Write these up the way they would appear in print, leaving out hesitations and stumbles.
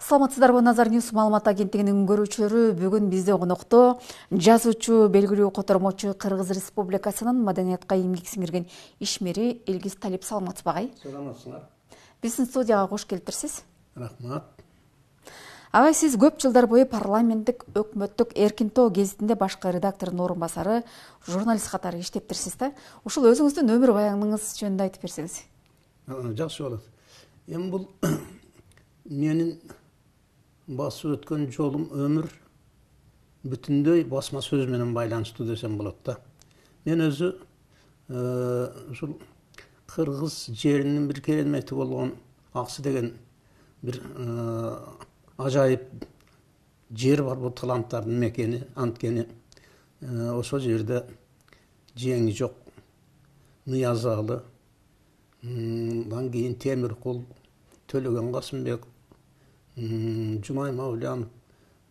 Саламатсыздарбы, Назар Ньюс маалымат агенттигинин көрүүчүлөрү, бүгүн бизде конокто жазуучу, белгилүү котормочу, Кыргыз Республикасынын маданиятка эмгек сиңирген ишмери Элгиз Талип. Саламатсызбы агай? Саламатсыңар. Биздин студияга кош келиптирсиз. Рахмат. Агай, сиз көп жылдар бою парламенттик өкмөттүк Эркин Тоо гезитинде башкы редактордун орун басары, журналист катары иштептирсиз да. Ушул өзүңүздүн өмүр баяныңыз жөнүндө айтып берсеңиз. Жакшы болот. Эми бул менин басып өткөн жолум өмүр бүтүндөй басма сөз менен байланыштуу десем болот да. Мен өзү ушул кыргыз жеринин бир керемети болгон Аксы деген бир ажайып жер бар, бул таланттардын мекени, анткени ошол жерде жеңи жок Ныязалы, андан кийин Темиркул, Төлөгөн Касымбек, Жумай Мавлянов,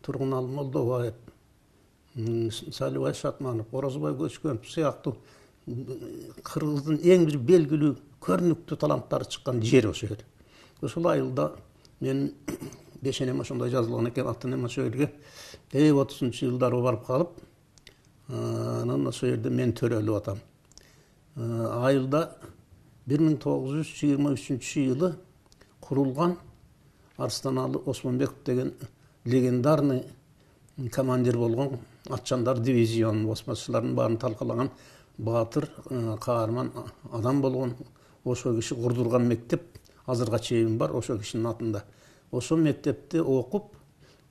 Тургуналы Молдобаев, Салыбай Шатманов, Орозбой Көчкөнов сыяктуу кыргыздын эң бир белгилүү, көрүнүктүү таланттары чыккан жер ошол жер. Ошол айылда мен бешенем ошондой жазылган экен, аттанем ошол жерге 30-жылдары барып калып, анан ошол жерде мен төрөлүп атам. Айылда 1923-жылы курулган Арстаналы Осмонбеков деген легендарный командир болгон атчандар дивизионунун басмачыларынын баарын талкалаган баатыр, каарман адам болгон ошол киши курдурган мектеп азырга чейин бар, ошол кишинин атында. Ошол мектепти окуп,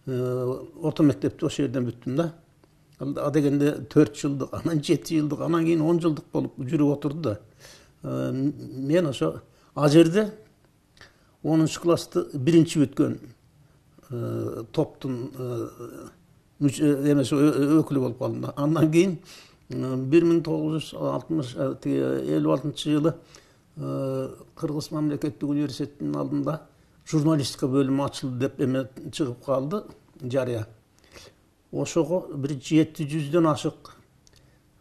орто мектепти ошол жерден бүттүм да. Адегенде 4 жылдык, анан 7 жылдык, анан кийин 10 жылдык болуп жүрүп отурду да. Мен ошо ал жерде 10-классты биринчи бүткөн топтун өкүлү болуп калдым. Андан кийин 1956-жылы Кыргыз мамлекеттик университетинин алдында журналистика бөлүмү ачылды деп эме чыгып калды, жарыя. Ошого бир 700дөн ашык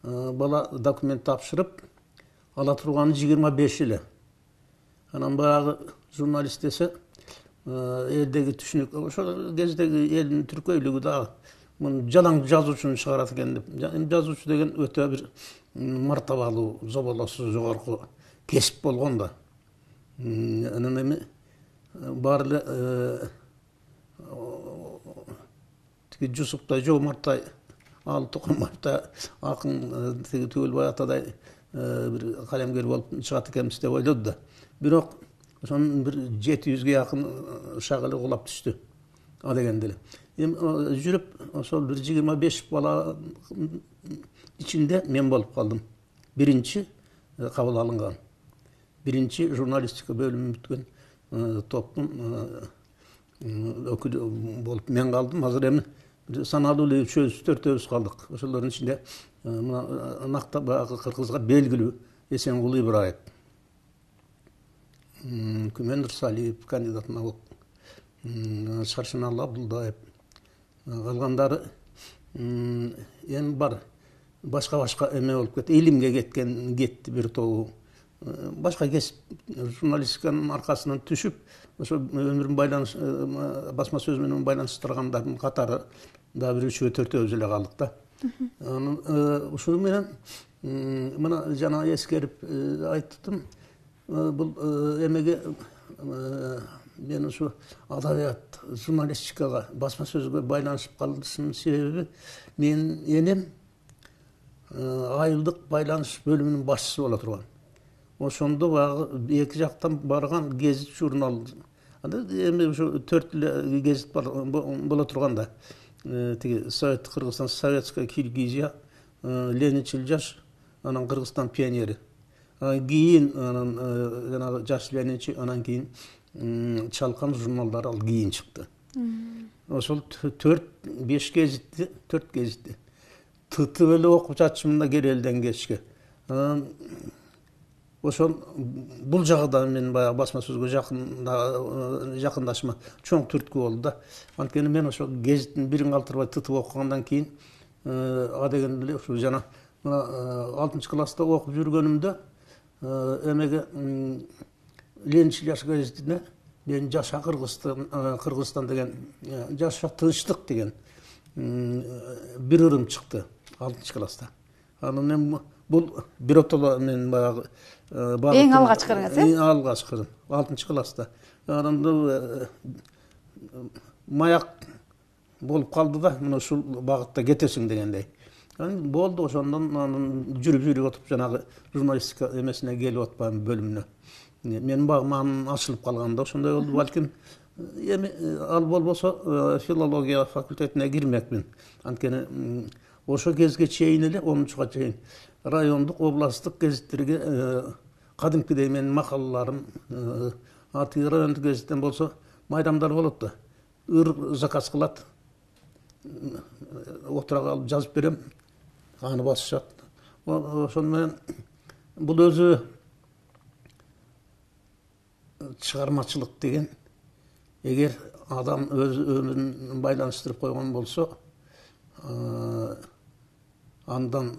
бала документ тапшырып, ала турганы 25 эле. Анан баягы журналист десе, элдеги түшүнүк, ошол кездеги элдин түркөйлүгү да жалаң жазуучуну чыгарат экен деп. Жазуучу деген өтө бир мартабалуу, зоболосу жогорку кесип болгон да. Анан эми баары эле тиги Жусуптай, Жоомарттай, ал Токомаевтай, акын тиги Түгөлбай атадай бир калемгер болуп чыгат экенбиз деп ойлоду да. Бирок ошонун бир 700ге жакын шагылы кулап түштү. Адегенде эле. Эми жүрүп, ошол бир 25 бала ичинде мен болуп калдым. Биринчи кабыл алынган. Биринчи журналистика бөлүмү бүткөн топтун өкүлү болуп мен калдым. Азыр эми саналуу эле 3-4 калдык. Ошолордун ичинде накта баягы кыргызга белгилүү Эсенгул Ибраев, Күмөн Нурсалиев, кандидат наук, Шаршыналы Абдулдаев, калгандары эми бар. Башка эме болуп кетти, илимге кетти бир тобу. Башка кесип журналистиканын аркасынан түшүп, ошо өмүрүн байланыш басма сөз менен байланыштыргандардын катары да бир 3-4 эле калдык да. Ушуну менен мына жана эскерип айттым. Бул эмеге мен ушу адабият, журналистикага, басма сөзгө байланышып калышымдын себеби менин энем айылдык байланыш бөлүмүнүн башчысы боло турган. Ошондо баягы эки жактан барган гезит, журнал. Эми ушу 4 гезит боло турган да. Тиги Совет Кыргызстан, Советская Киргизия, Ленинчил жаш, анан Кыргызстан пионери. Кийин анан жанагы жаш Ленинчи, анан кийин Чалкан журналдары ал кийин чыкты. Ошол 4-5 гезитти, 4 гезитти тытып эле окуп жатчымын да Керелден кечке. Ошол бул жагда мен баягы басма сөзгө жакындашыма чоң түрткү болду да. Анткени мен ошол гезиттин бирин калтырбай тытып окугандан кийин адегенде эле ушу жана 6-класста окуп жүргөнүмдө эмеге Ленинчил жаш газетине мен жаша Кыргызстан деген, жаша тынчтык деген бир ырым чыкты 6 класста. Анан мен бул биротоло мен баягы эң алгачкы ырыңыз, эң алгачкы ырым 6 класста. Анан маяк болуп калды да, мына ушул багытта кетесиң дегендей. Болду, ошондон жүрүп отуп жанагы журналистика эмесине келип атпайм, бөлүмүнө. Менин багыман ачылып калганда ошондой болду. Балким эми ал болбосо филология факультетине кирмекмин. Анткени ошо кезге чейин эле 10-га чейин райондук, областтык гезиттерге кадимкидей менин макалаларым, аты райондук гезиттен болсо майрамдар болот да. Ыр заказ кылат. Отура калып жазып берем. Аны басышат. Ошону менен бул өзү чыгармачылык деген, эгер адам өз өмүрүн байланыштырып койгон болсо, андан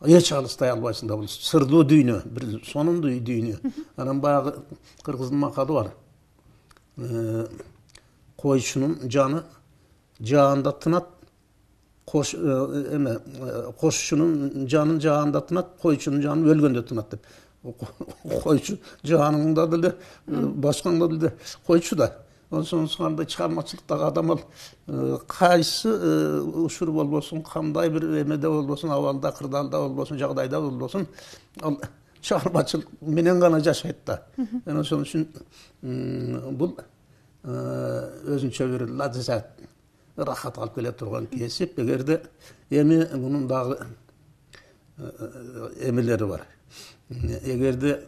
эч алыстай албайсың да. Бул сырдуу дүйнө, бир сонундуу дүйнө. Анан баягы кыргыздын макалы бар. Койчунун жаны жаанда тынат, кошчунун жанын жаанда тынат, койчунун жаны өлгөндө тынат деп. Койчу жаныңда деле, башкаңда деле койчу да. Ошондой чыгармачылыктагы адам ал кайсы ушур болбосун, кандай бир эмеде болбосун, абалда, кырдаалда болбосун, жагдайда болбосун, ал чыгармачылык менен гана жашайт да. Ошон үчүн бул өзүнчө бир лаззат, рахат алып келе турган кесип. Эгерде эми мунун дагы эмелери бар. Эгерде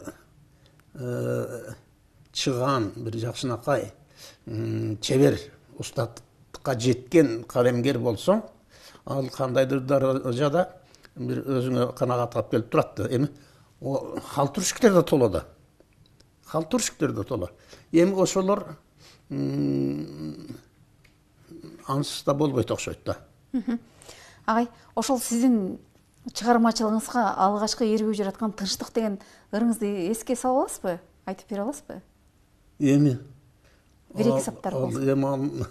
чыган бир жакшынакай, чебер, устаттыкка жеткен калемгер болсоң, ал кандайдыр даражада бир өзүңө канагат алып келип турат да. Эми халтуршиктер да толо да. Халтуршиктер да толо. Эми ошолор ансыз да болбойт окшойт да. Агай, ошол сиздин чыгармачылыгыңызга алгачкы эргүү жараткан тынчтык деген ырыңызды эске сала аласызбы? Айтып бере аласызбы? Эми бир-эки саптар болсо. Эми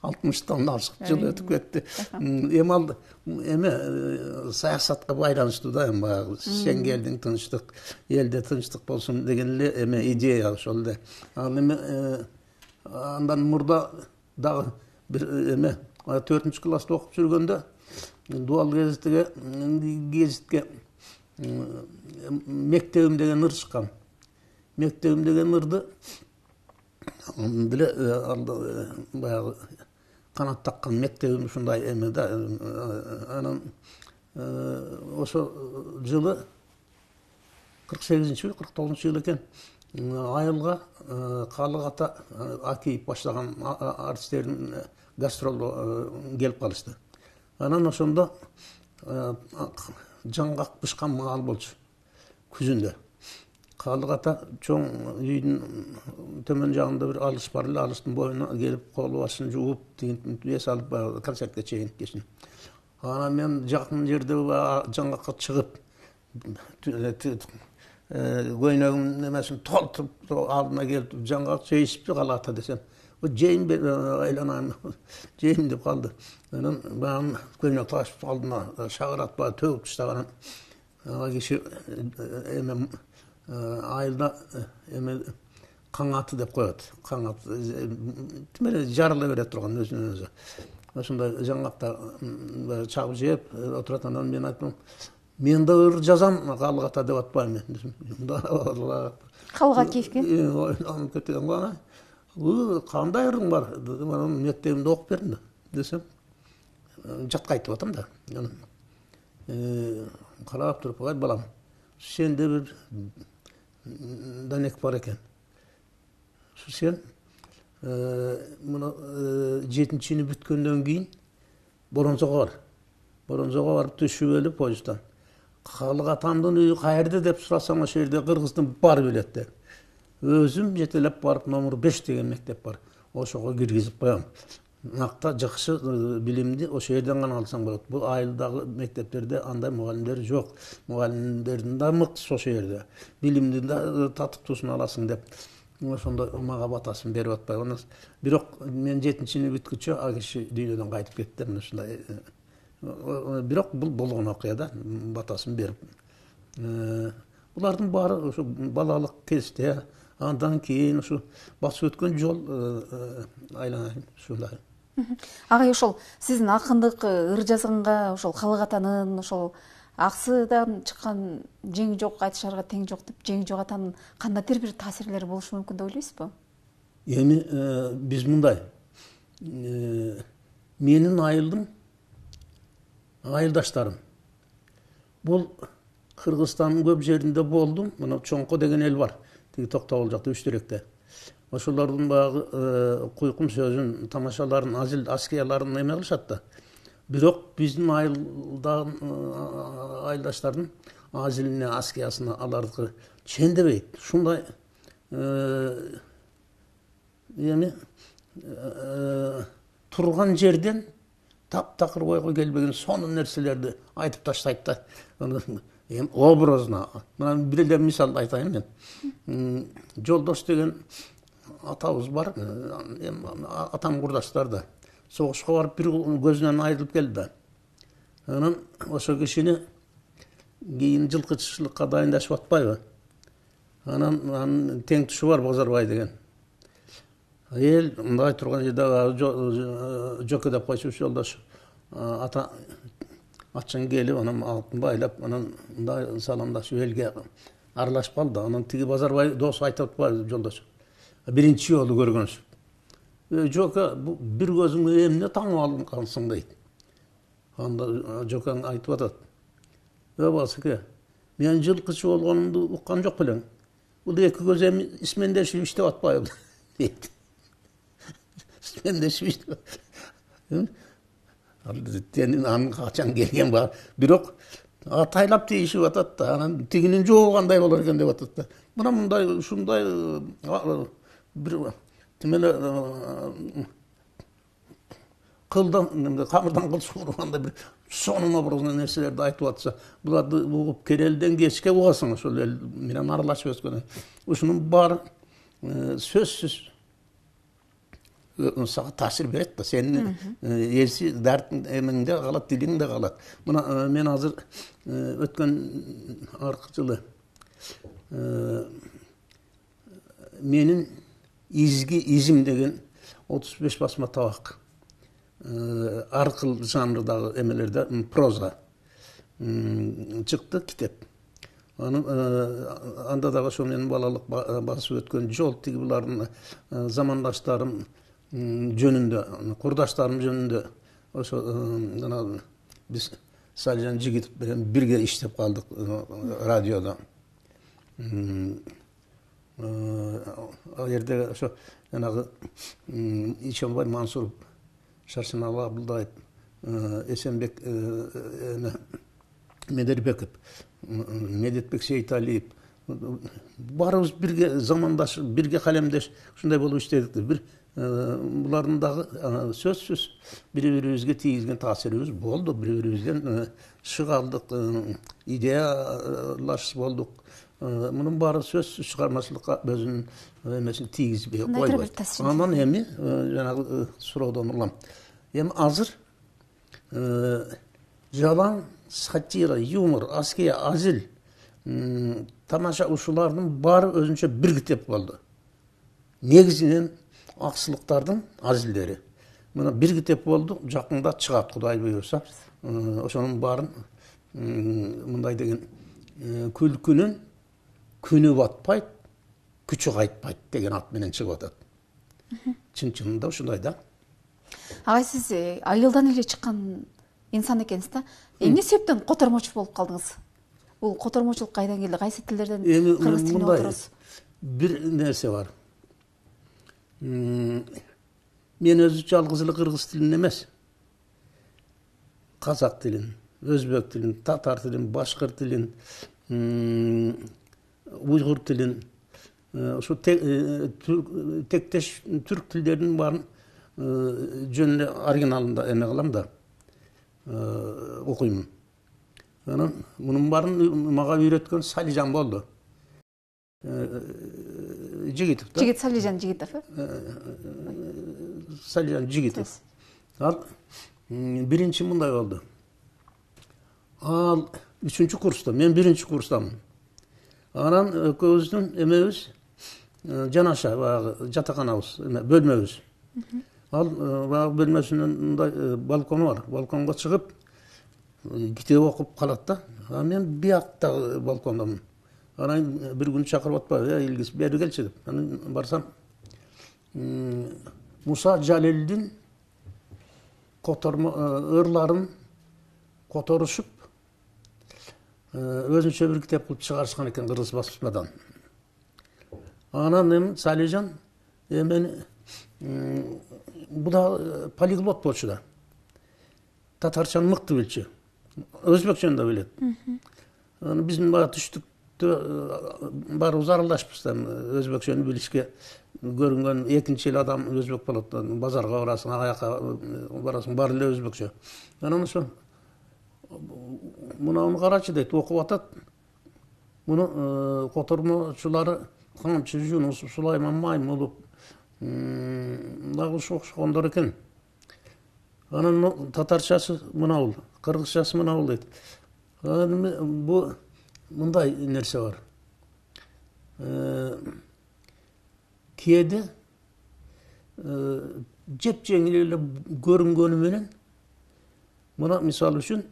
60-тан ашык жыл өтүп кетти. Эми ал саясатка байланыштуу да. Эми баягы сен келдиң, тынчтык, элде тынчтык болсун деген эле эме идея ошол эле. Ал эми андан мурда дагы бир эме 4-класста окуп жүргөндө дуал гезитке мектебим деген ыр чыккан. Мектебим деген ырды деле баягы канат таккан мектебим ушундай эме да. Анан ошо жылы 48-49 жыл экен. Айылга Калык ата Акиев баштаган артисттердин гастролу келип калышты. Анан ошондо жаңгак бышкан маал болчу күзүндө. Калык ата чоң үйдүн төмөн жагында бир алыш бар эле, алыштын боюна келип колу башын жууп, эс алып концертке чейин кешин. Анан мен жакын жерде жаңгакка чыгып көйнөгүмдүн эмесин толтуруп алдына келип жаңгак жейсизби Калык ата десем, жейм айланайм, жейм деп калды. Анан баягы көйнөк ташып алдына шагыратпай төгүп таштаган. Ага киши эме айылда эме каңаты деп коет. Каңат тимеле жарыла бере турган өзүнөн өзү. Ошондой жаңгакта чагып жеп отурат. Анан мен айттым, мен да ыр жазам, Калык ата деп атпайм мен. Калык Акиевке? Анын кеткен бана. Кандай ырың бар? Анан мектебимде окуп бердим десем, жатка айтып атам да. Карап туруп, ай балам, сенде бир данек бар экен. Сен мына 7-чини бүткөндөн кийин Боронзого бар. Боронзого барып түшүп эле поезддан. Калык атамдын үйү каерде деп сурасаң, ошол жерде кыргыздын бар билет деп. Өзүм жетелеп барып номер 5 деген мектеп бар. Ошого киргизип коем. Накта жакшы билимди ошол жерден гана алсаң болот. Бул айылдагы мектептерде андай мугалимдер жок. Мугалимдердин да мыктысы ошол жерде. Билимди да татыктуусун аласың деп. ошондо мага батасын берип атпайбы. Бирок мен 7-сini бүткүчө ал киши дүйнөдөн кайтып кетти. Ушундай. Бирок бул болгон окуя да, батасын берип. Булардын баары ошо балалык кезде, андан кийин ошо басып өткөн жол айланайын ушундай. Агай, ошол сиздин акындык ыр жазганга ошол Халык атанын ошол аксыдан чыккан жең жок, айтышарга тең жок деп жең жок атанын кандайдыр бир таасирлери болушу мүмкүн деп ойлойсузбу? Эми биз мындай, менин айылдаштарым бул Кыргызстандын көп жеринде болдум. Мына Чоңко деген эл бар. Тиги Токтогул жакта Үчтүрөктө. Ошолордун багы куйкум сөзүн, тамашаларын, азил аскияларын эме кылышат да. Бирок биздин айылдаштардын азилине, аскиясына алардыкы чендебейт. Ушундай эми турган жерден таптакыр ойго келбеген сонун нерселерди айтып таштайт да. Образына. Мына бир эле мисал айтайын мен. Жолдош деген атабыз бар. Атам курдаштар да. Согушка барып бир көзүнөн айрылып келди да. Анан ошо кишини кийин жылкычылыкка дайындашып атпайбы? Анан тең тушу бар Бозорбай деген. Эл мындай турган жерде жөкө деп койчу жолдош. Ата атчан келип, анан алтын байлап, анан мындай саламдашып элге аралашып калды. Анан тиги Бозорбай досу айтып атпайбы жолдош? Биринчи жолу көргөнсүң. Жөкө бир көзүңдү эмне таңып алгансың дейт. Анда жөкөң айтып атат. Басыке, мен жылкычы болгонумду уккан жок белең. Бул эки көз эми исмендешип иштеп атпайбы дейт. Исмендешип иштеп. Тенин анын качан келген бар. Бирок атайлап тийишип атат да, анан тигинин жобу кандай болор экен деп атат да. Мына мындай ушундай бир тимеле кылдан, камырдан кыл суургандай бир сонун образный нерселерди айтып атса, буларды угуп керелден кечке угасың ошол эл менен аралашып өткөн. Ушунун баары сөзсүз сага таасир берет да, сенин эси дартың эмеңде калат, дилиңде калат. Мына мен азыр өткөн аркы жылы менин изги изим деген 35 басма табак аркыл жанрдагы эмелерде проза чыкты китеп. Анда дагы ошо менин балалык басып өткөн жол, тиги булардын замандаштарым жөнүндө, курдаштарым жөнүндө ошо биз Салжан Жигитов менен бирге иштеп калдык радиодо. Ал жерде ошо жанагы Ишенбай Мансуров, Шаршеналы Абылдаев, Эсенбек Медербеков, Медетбек Сейталиев, баарыбыз бирге замандаш, бирге калемдеш ушундай болуп иштедик. Бир булардын дагы сөзсүз бири-бирибизге тийгизген таасирибиз болду. Бири-бирибизден шык алдык, идеялаш болдук. Мунун баары сөзсүз чыгармачылыкка өзүнүн эмесин тийгизбей койбойт. Анан эми жанагы суроодон улам. Эми азыр жалаң сатира, юмор, аския, азил, тамаша ушулардын баары өзүнчө бир китеп болду. Негизинен аксылыктардын азилдери. Мына бир китеп болду, жакында чыгат Кудай буйруса. Ошонун баарын мындай деген күлкүнүн күнү батпайт, күчү кайтпайт деген ат менен чыгып атат. Чын-чынында ушундай да. Агай, сиз айылдан эле чыккан инсан экенсиз да. Эмне себептен котормочу болуп калдыңыз? Бул котормочулук кайдан келди? Кайсы тилдерден кыргыз тилине отурасыз? Бир нерсе бар. Мен өзү жалгыз эле кыргыз тилин эмес, казак тилин, өзбек тилин, татар тилин, башкыр тилин, уйгур тилин, ошо тектеш түрк тилдеринин баарын жөн эле оригиналында эме кылам да, окуймун. Анан мунун баарын мага үйрөткөн Салижан болду. Жигитов да. Жигит Салижан Жигитов. Салижан Жигитов. Ал биринчи мындай болду. Ал 3-чү курста, мен 1-чи курстамын. Анан экөөбүздүн эмебиз жанаша баягы жатаканабыз, бөлмөбүз. Ал баягы бөлмөсүнүн мындай балкону бар. Балконго чыгып китеп окуп калат да. А мен бияктагы балкондомун. Анан бир күн чакырып атпайбы, Илгиз бери келчи деп. Анан барсам Муса Жалилдин ырларын которушуп өзүнчө бир китеп кылып чыгарышкан экен кыргыз басмадан. Анан эми Салижан мени бу да полиглот болчу да. Татарчаны мыкты билчү. Өзбекчени да билет. Анан биздин баягы түштүктө баарыбыз аралашпыз да, өзбекчени билишке көрүнгөн экинчи эл адам өзбек болот. Базарга барасың, аяка барасың, баары эле өзбекчө. Анан ошо мунуну карачы дейт, окуп атат. Муну котормочулары Камчы, Жунус, Сулайман Маймулов дагы окшогондор экен. Анан татарчасы мынабул, кыргызчасы мынабул дейт. Анан бу мындай нерсе бар. Кээде жеп жеңил эле көрүнгөнү менен мына мисалы үчүн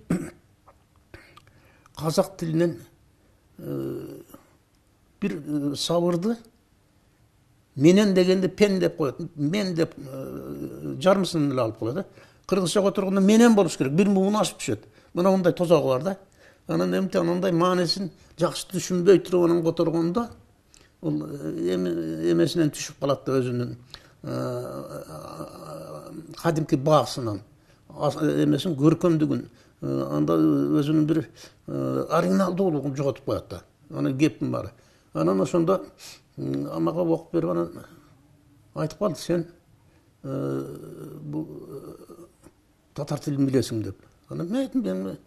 казак тилинен бир сабырды менен дегенде пен деп коет, мен деп жармысын эле алып коет. Кыргызча которгондо менен болуш керек, бир муун ашып түшөт. Мына мындай тозогу бар да. Анан эмтип анандай маанисин жакшы түшүнбөй туруп анан которгондо ол эмесинен түшүп калат да, өзүнүн кадимки баасынан, эмесин көркөмдүгүн, анда өзүнүн бир оригиналдуулугун жоготуп коет да. Анан кептин баары. Анан ошондо амага окуп берип анан айтып калды, сен бул татар тилин билесиң деп. Анан мен айттым, мен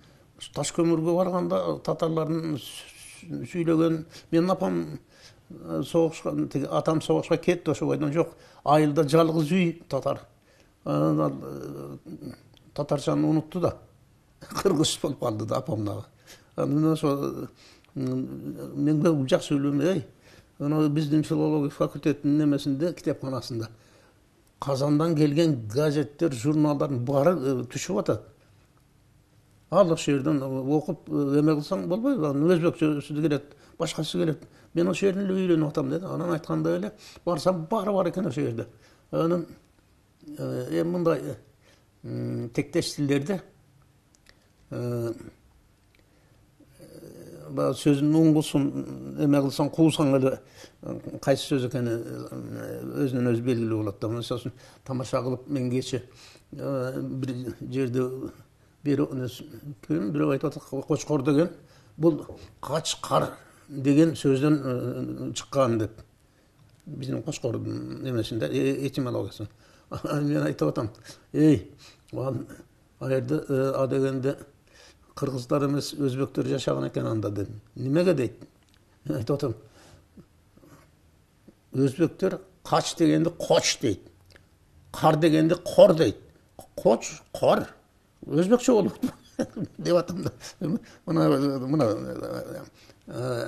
таш көмүргө барганда татарлардын сүйлөгөн, менин апам согушка, атам согушка кетти, ошо бойдон жок, айылда жалгыз үй татар. Анан татарчаны унутту да, кыргыз болуп калды да апам дагы. Анан ошо мен жакшы билем, ана биздин филология факультетинин немесинде, китепканасында Казандан келген газеттер, журналдардын баары түшүп атат. Ал ошол жерден окуп эме кылсаң болбойбу? Өзбекчөсү келет, башкасы келет. Мен ошол жерден эле үйлөнүп атам деди. Анан айткандай эле барсам баары бар экен ошол жерде. Анан эми мындай тектеш тилдерде сөзүн уңгусун эме кылсаң, куусаң эле кайсы сөз экени өзүнөн өзү белгилүү болот да. Мисалы тамаша кылып мен кече бир жерде бирөө айтып атат, кочкор деген бул качкар деген сөздөн чыккан деп. Биздин кочкордун эмесинде этимологиясы. Мен айтып атам, ал жерде а дегенде кыргыздар эмес өзбектер жашаган экен анда дедим. Немеге дейт? Айтып атам, өзбектер кач дегенде коч дейт, кар дегенде кор дейт. Коч, кор өзбекче болот деп атам да. Мына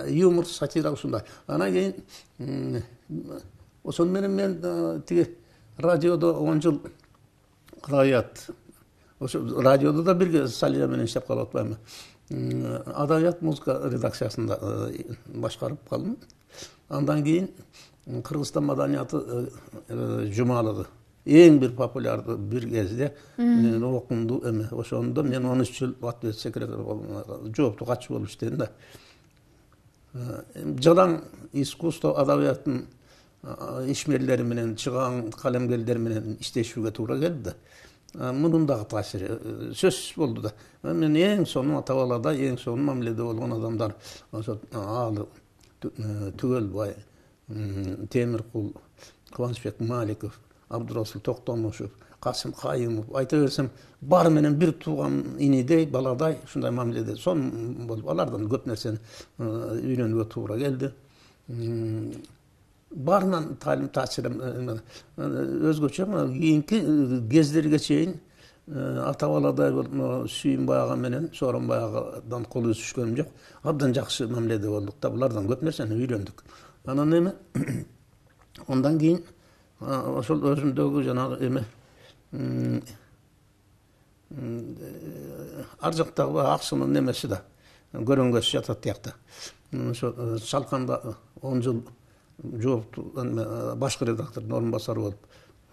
юмор, сатира ушундай. Анан кийин ошону менен мен тиги радиодо 10 жыл адабият, ошо радиодо да бирге Салия менен иштеп калып атпаймынбы. Адабият музыка редакциясында башкарып калдым. Андан кийин Кыргызстан маданияты жумалыгы эң бир популярдуу бир кезде мен окумду эме. Ошондо мен 13 жыл ответ секретарь болдум, жооптуу катчы болуп иштедим да. Жалаң искусство адабияттын ишмерлери менен, чыгаан калемгерлер менен иштешүүгө туура келди да. Мунун дагы таасири сөзсүз болду да. Мен эң сонун ата балада, эң сонун мамиледе болгон адамдар ошо Алы Түгөлбай, Темиркул, Кубанычбек Маликов, Абдурасул Токтомушев, Касым Кайымов, айта берсем, баары менен бир тууган инидей, баладай, ушундай мамиледе сонун болуп, алардан көп нерсени үйрөнүүгө туура келди. barынан талим таасирим өзгөчө кийинки кездерге чейин ата баладай сүйүнбай ага менен Сооронбай агадан кол үзүшкөнүм жок. Абдан жакшы мамиледе болдук да, булардан көп нерсени үйрөндүк. Анан эми ondan keyin ошол өзүмдөгү жанагы эме ар жактагы акчынын немеси да көрөнгөсү жатат тиякта. Ошо Шалканда 10 жыл жоопту башкы редактордун орун басары болуп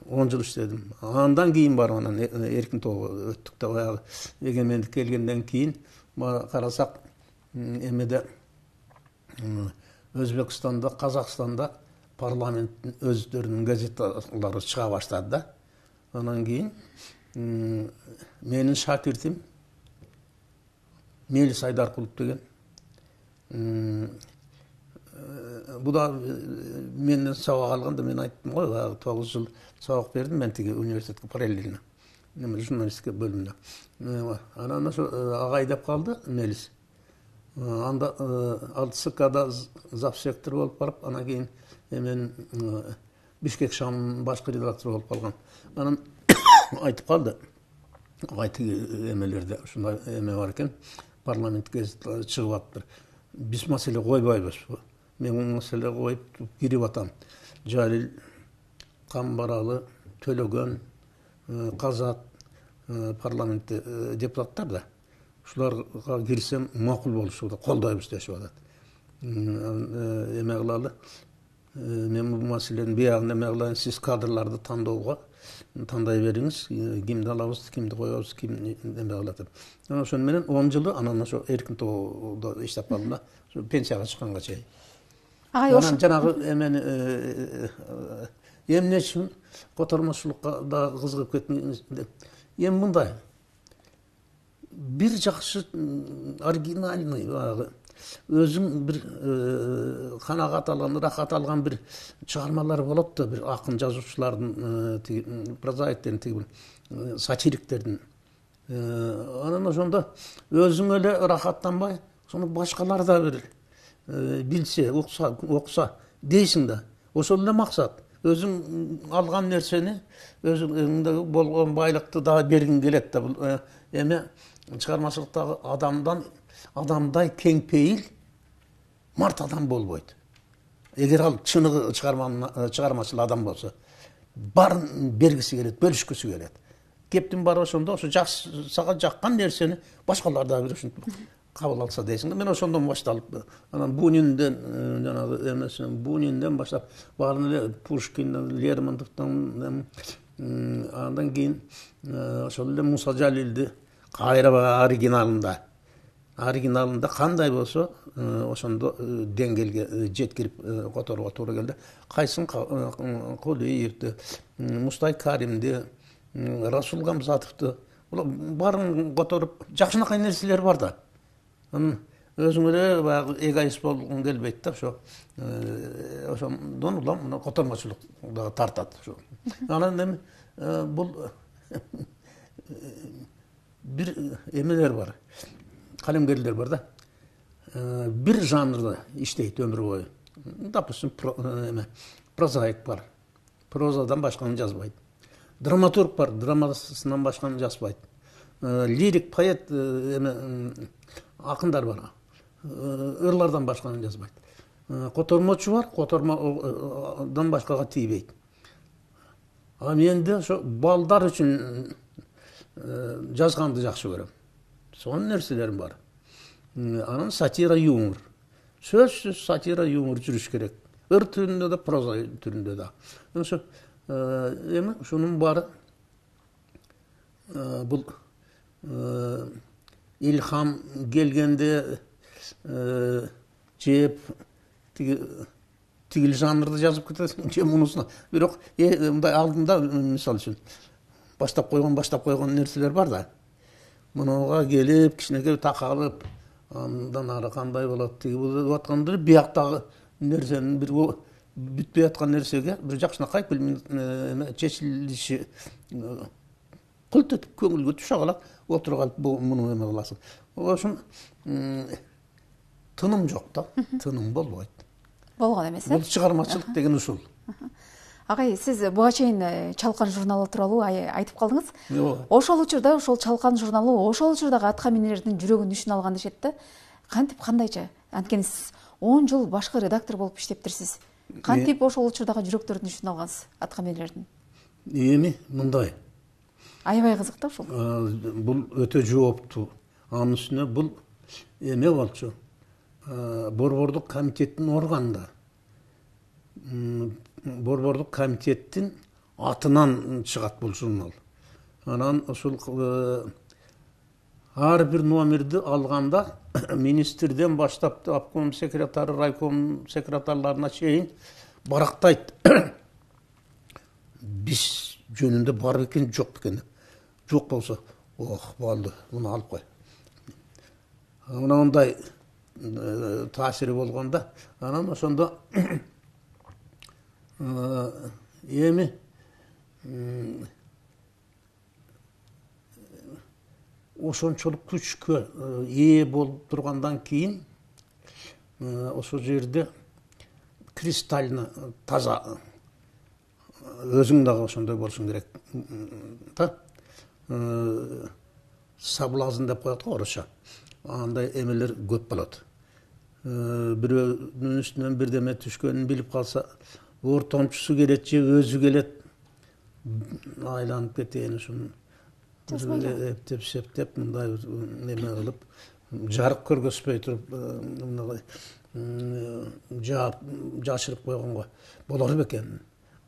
10 жыл иштедим. Андан кийин барып анан эркин тобго өттүк да, баягы эгемендик келгенден кийин карасак эмеде Өзбекстанда, Казакстанда парламенттин өздөрүнүн газеталары чыга баштады да. Анан кийин менин шакиртим Мелис Айдаркулов деген бу да менден сабак алганда мен айттым го, 9 жыл сабак бердим мен тиги университетке параллельно журналистика бөлүмүндө. Анан ошо ага айдап калды Мелис. Анда ал ЦКда завсектор болуп барып, анан кийин мен Бишкек Шамдын башкы редактору болуп калган. Анан айтып калды, тиги эмелерде ушундай эме бар экен, парламент газет чыгып атыптыр. Биз маселе койбойбузбу. Мен бул маселе коюп кирип атам. Жалил, Камбаралы, Төлөгөн, Казат парламентте депутаттар да. Ушуларга кирсем макул болушуда, колдойбуз дешип атат. Эме кылалы. Мен бул маселени биягында эме кылайын, сиз кадрларды тандай бериңиз, кимди алабыз, кимди коебуз, ким эме кылат деп. Ошону менен 10 жылы анан ошо эркин тобдо иштеп калдым да, пенсияга чыкканга чейин. Анан жанагы эмени эмне үчүн котормочулукка да кызыгып кеттим деп. Эми мындай бир жакшы оригинальный өзүң бир канагат алган, рахат алган бир чыгармалар болот да, бир акын жазуучулардын, прозаиктердин, тиги сатириктердин. Анан ошондо өзүң эле рахаттанбай, сону башкалар да бир билсе, окуса дейсиң да. Ошол эле максат. Өзүң алган нерсени, өзүңдө болгон байлыкты да бергиң келет да. Бул эме чыгармачылыктагы адамдай кеңпейил март адам болбойт. Эгер ал чыныгы чыгармачыл адам болсо, баарын бергиси келет, бөлүшкүсү келет. Кептин баары ошондо, ошо сага жаккан нерсени башкалар да бир ушинтип кабыл алса дейсиң. Мен ошондон башталып, анан Бунинден, жанагы эмесинен Бунинден баштап, баарын эле Пушкинден, Лермонтовдон, андан кийин ошол эле Муса Жалилди кайра оригиналында кандай болсо, ошондо деңгээлге жеткирип которууга туура келди. Кайсын Кулиевди, Мустай Каримди, Расул Гамзатовду, баарын которуп, жакшынакай нерселер бар да. Өзүң эле баягы эгоист болгуң келбейт да, ошондон улам котормочулук дагы тартат. Анан эми бул бир эмелер бар, калемгерлер бар да. Бир жанрда иштейт өмүр бою. Допустим, прозаик бар, прозадан башканы жазбайт. Драматург бар, драмасынан башканы жазбайт. Лирик, поэт, акындар бар, ырлардан башканы жазбайт. Котормочу бар, котормодан башкага тийбейт. А менде ошо балдар үчүн жазганды жакшы көрөм. Сонун нерселерим бар. Анан сатира, юмор. Сөзсүз сатира, юмор жүрүш керек. Ыр түрүндө да, проза түрүндө да. Ошо эми ушунун баары бул илхам келгенде жеп тигил жанрды жазып кетесиң, же мунусуна. Бирок мындай алдында мисалы үчүн баштап койгон нерселер бар да. Мунуга келип, кичинекей такалып, андан ары кандай болот, тиги болуп атканды бияктагы нерсенин бир бүтпөй аткан нерсеге бир жакшынакай чечилиши кылт этип көңүлгө түшө калат, отуруп алып муну эме кыласың. Ошон тыным жок да, тыным болбойт. болгон эмес. Бул чыгармачылык деген ушул. Агай, сиз буга чейин Чалкан журналы тууралуу айтып калдыңыз. Ооба. Ошол учурда ошол Чалкан журналы ошол учурдагы атка минерлердин жүрөгүн үшүн алган дешет да. Кантип, кандайча? Анткени сиз 10 жыл башкы редактор болуп иштептирсиз. Кантип ошол учурдагы жүрөктөрдүн үшүн алгансыз атка минерлердин? Эми мындай. Аябай кызык да ушул. Бул өтө жооптуу. Анын үстүнө бул эме болчу. Борбордук комитеттин органында. Борбордук комитеттин атынан чыгат бул журнал. Анан ушул ар бир номерди алганда министрден баштап обком секретары, райком секретарларына чейин барактайт. Биз жөнүндө бар экен, жок экен. Жок болсо, ох, болду, муну алып кой. Мындай таасири болгондо, анан ошондо эми ошончолук күчкө ээ болуп тургандан кийин ошол жерде кристально таза, өзүң дагы ошондой болушуң керек да, соблазн деп коет го орусча. Андай эмелер көп болот. Бирөөнүн үстүнөн бирдеме түшкөнүн билип калса, ортомчусу келет же өзү келет, айланып кетейин ушуну эптеп септеп мындай неме кылып, жарык көргөзбөй туруп жаап жашырып койгонго болор бекен.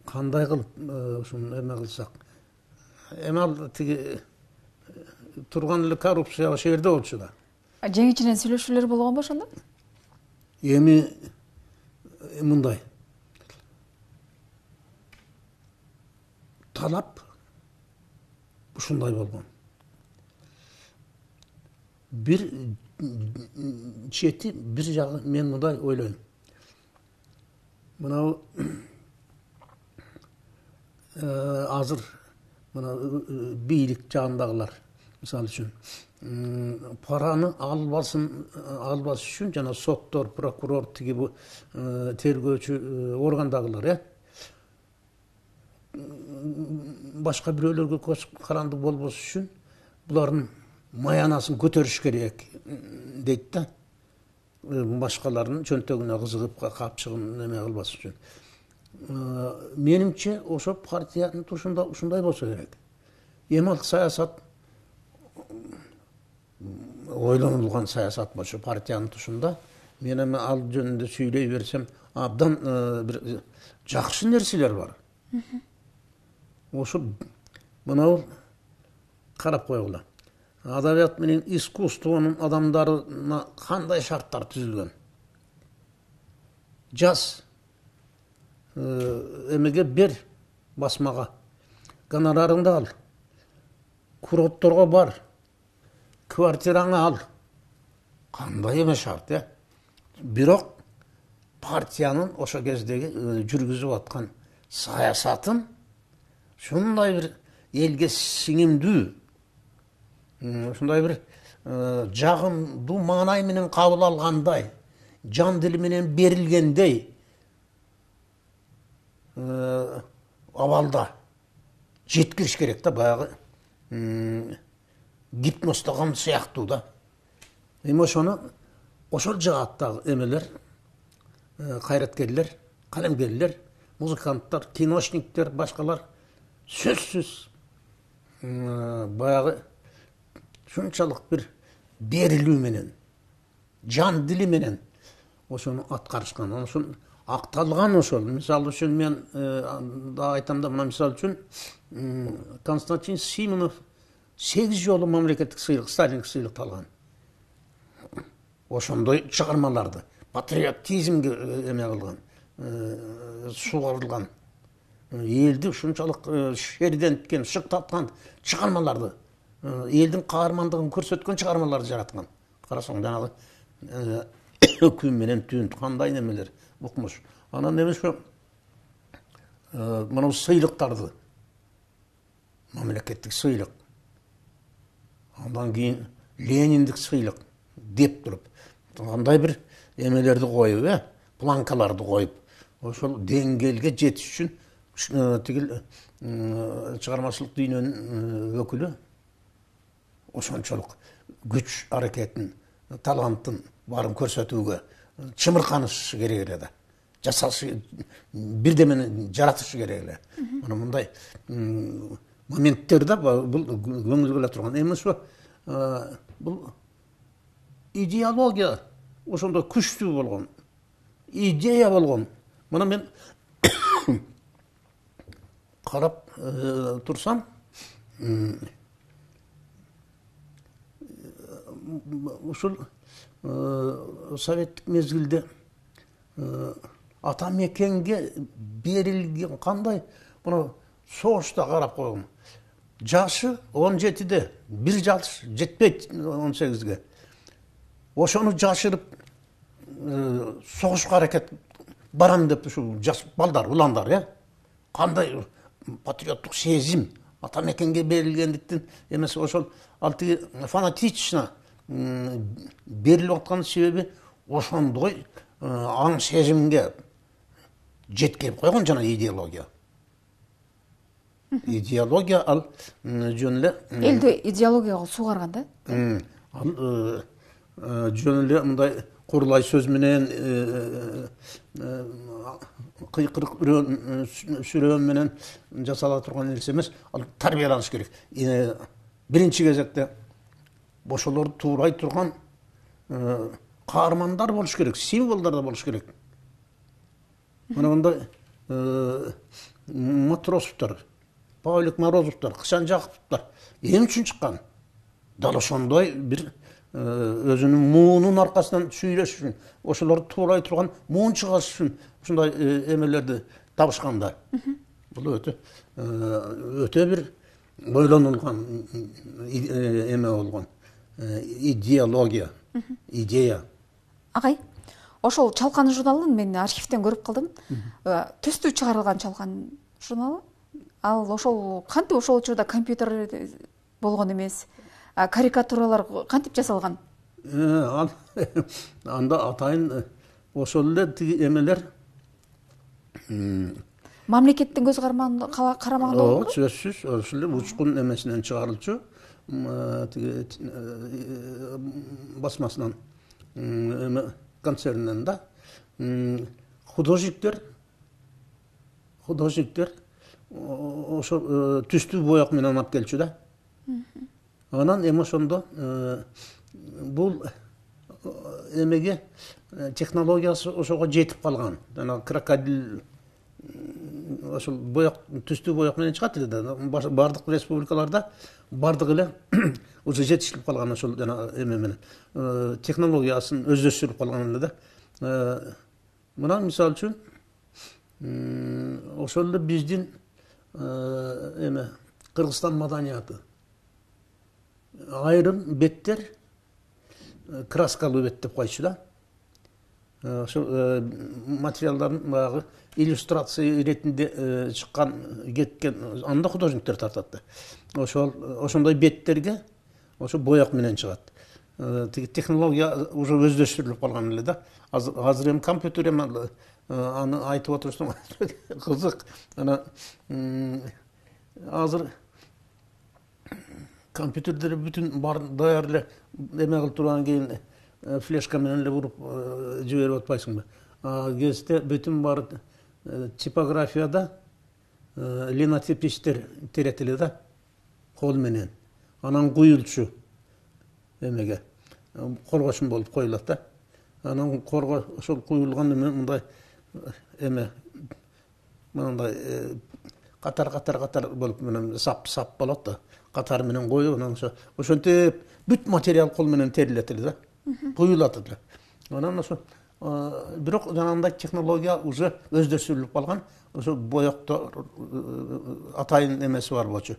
Кандай кылып ушуну эме кылсак? Эми ал тиги турган эле коррупция ошол жерде болчу да. Жеңичинен сүйлөшүүлөр болгонбу ошондо? Эми мындай. Талап ушундай болгон. Бир чети, бир жагы мен мындай ойлойм. Мына азыр мына бийлик жагындагылар, мисалы үчүн, параны албас үчүн жана соттор, прокурор, тиги бу тергөөчү органдагылар, башка бирөөлөргө көз карандык болбош үчүн булардын маянасын көтөрүш керек дейт да. Башкалардын чөнтөгүнө кызыгып капчыгын неме кылбас үчүн. Менимче ошо партиянын тушунда ушундай болсо керек. Эми ал саясат ойлонулган саясат болчу партиянын тушунда. Мен эми ал жөнүндө сүйлөй берсем, абдан бир жакшы нерселер бар. Ошо мынау карап койгула. Адабият менен искусствонун адамдарына кандай шарттар түзүлгөн? Жаз, эмеге бер басмага, гонорарыңды ал, курортторго бар, квартираңы ал. Кандай эме шарт, Бирок партиянын ошо кездеги жүргүзүп аткан саясатын ушундай бир элге сиңимдүү, ушундай бир жагымдуу маанай менен кабыл алгандай, жан дили менен берилгендей абалда жеткириш керек да, баягы гипноздогон сыяктуу да. Эми ошону ошол жааттагы эмелер, кайраткерлер, калемгерлер, музыканттар, киношниктер, башкалар сөзсүз баягы шунчалык бир берилүү менен, жан дили менен ошону аткарышкан. Ошон акталган ошол. Мисалы үчүн мен да айтам да, мына мисалы үчүн Константин Симонов 8 жолу мамлекеттик сыйлык, Сталиндик сыйлыкты алган. Ошондой чыгармаларды, патриотизмге эме кылган, сугарылган, элди ушунчалык шерденткен, шыктаткан чыгармаларды, элдин каармандыгын көрсөткөн чыгармаларды жараткан. Карасаң жанагы күн менен түн кандай немелер укмуш. Анан эми ошо мына сыйлыктарды, мамлекеттик сыйлык, андан кийин Лениндик сыйлык деп туруп, кандай бир эмелерди коюп, планкаларды коюп, ошол деңгээлге жетиш үчүн тигил чыгармачылык дүйнөнүн өкүлү ошончолук күч аракетин, талантын баарын көрсөтүүгө чымырканышы керек эле да. Жасашы, бирдемени жаратышы керек эле. Мына мындай моменттерде бул көңүл келе турган эмес бу. Бул идеология ошондой күчтүү болгон, идея болгон. Мына мен карап турсам, ушул советтик мезгилде ата мекенге берилген кандай, мына согушта карап койгум. Жашы 17-де, бир жаш жетпейт 18-ге. Ошону жашырып согушка аракет барам деп ушу жаш балдар, уландар, кандай патриоттук сезим, ата мекенге берилгендиктен эмес, ошол алтыгы фанатично берилип аткан себеби ошондой аң сезимге жеткирип койгон жана идеология. Идеология ал жөн эле элди идеологияга суугарган да. Ал жөн эле мындай курлай сөз менен, кыйкырык сүрөөн менен жасала турган нерсе эмес. Ал тарбияланыш керек. Биринчи кезекте ошолорду туурай турган каармандар болуш керек, символдар да болуш керек. Мына мындай Матросовдор, Павлик Морозовдор, Кышан Жакуповдор эң үчүн чыккан. Дал ошондой бир өзүнүн муунун аркасынан сүйлөш үчүн, ошолорду туурай турган муун чыгаш үчүн ушундай эмелерди табышканда. Бул өтө бир ойлонулган эме болгон. Идеология, идея. Агай, ошол Чалкан журналын мен архивден көрүп калдым. Түстүү чыгарылган Чалкан журналы. Ал ошол кантип ошол учурда компьютер болгон эмес, карикатуралар кантип жасалган? Анда атайын ошол эле тиги эмелер мамлекеттин көз карамагында болду. Сөзсүз ошол эле учкун эмесинен чыгарылчу, тиги басмасынан, концернинен да. Художниктер ошо түстүү бояк менен алып келчү да. Анан эми ошондо бул эмеге технологиясы ошого жетип калган. Жана крокодил ошол бояк, түстүү бояк менен чыгат эле да. Бардык республикаларда бардык эле уже жетишип калган ошол жана эме менен. Технологиясын өздөштүрүп калган эле да. Мына мисалы үчүн ошол эле биздин эме Кыргызстан маданияты. Айрым беттер краскалуу бет деп койчу да. Ошол материалдардын баягы иллюстрация иретинде чыккан, кеткен, анда художниктер тартат да. Ошондой беттерге ошо бояк менен чыгат. Тиги технология уже өздөштүрүлүп калган эле да. Азыр эми компьютер эми аны айтып отурсуң кызык. Ана азыр компьютердер бүтүн бар даяр эле эме кылып тургандан кийин флешка менен эле уруп жиберип атпайсыңбы? Кезде бүтүн бар типографияда линотипистер теретили да, кол менен. Анан куюлчу эмеге коргошун болуп коюлат да. Анан корго ошол куюлган эме мындай эме мындай катар болуп менен сап болот да. Катар менен коюп, анан ошентип бүт материал кол менен терилет эле да. Куюлат эле. Анан ошо бирок жанагындай технология уже өздөштүрүлүп калган. Ошо бояктор атайын эмеси бар болчу.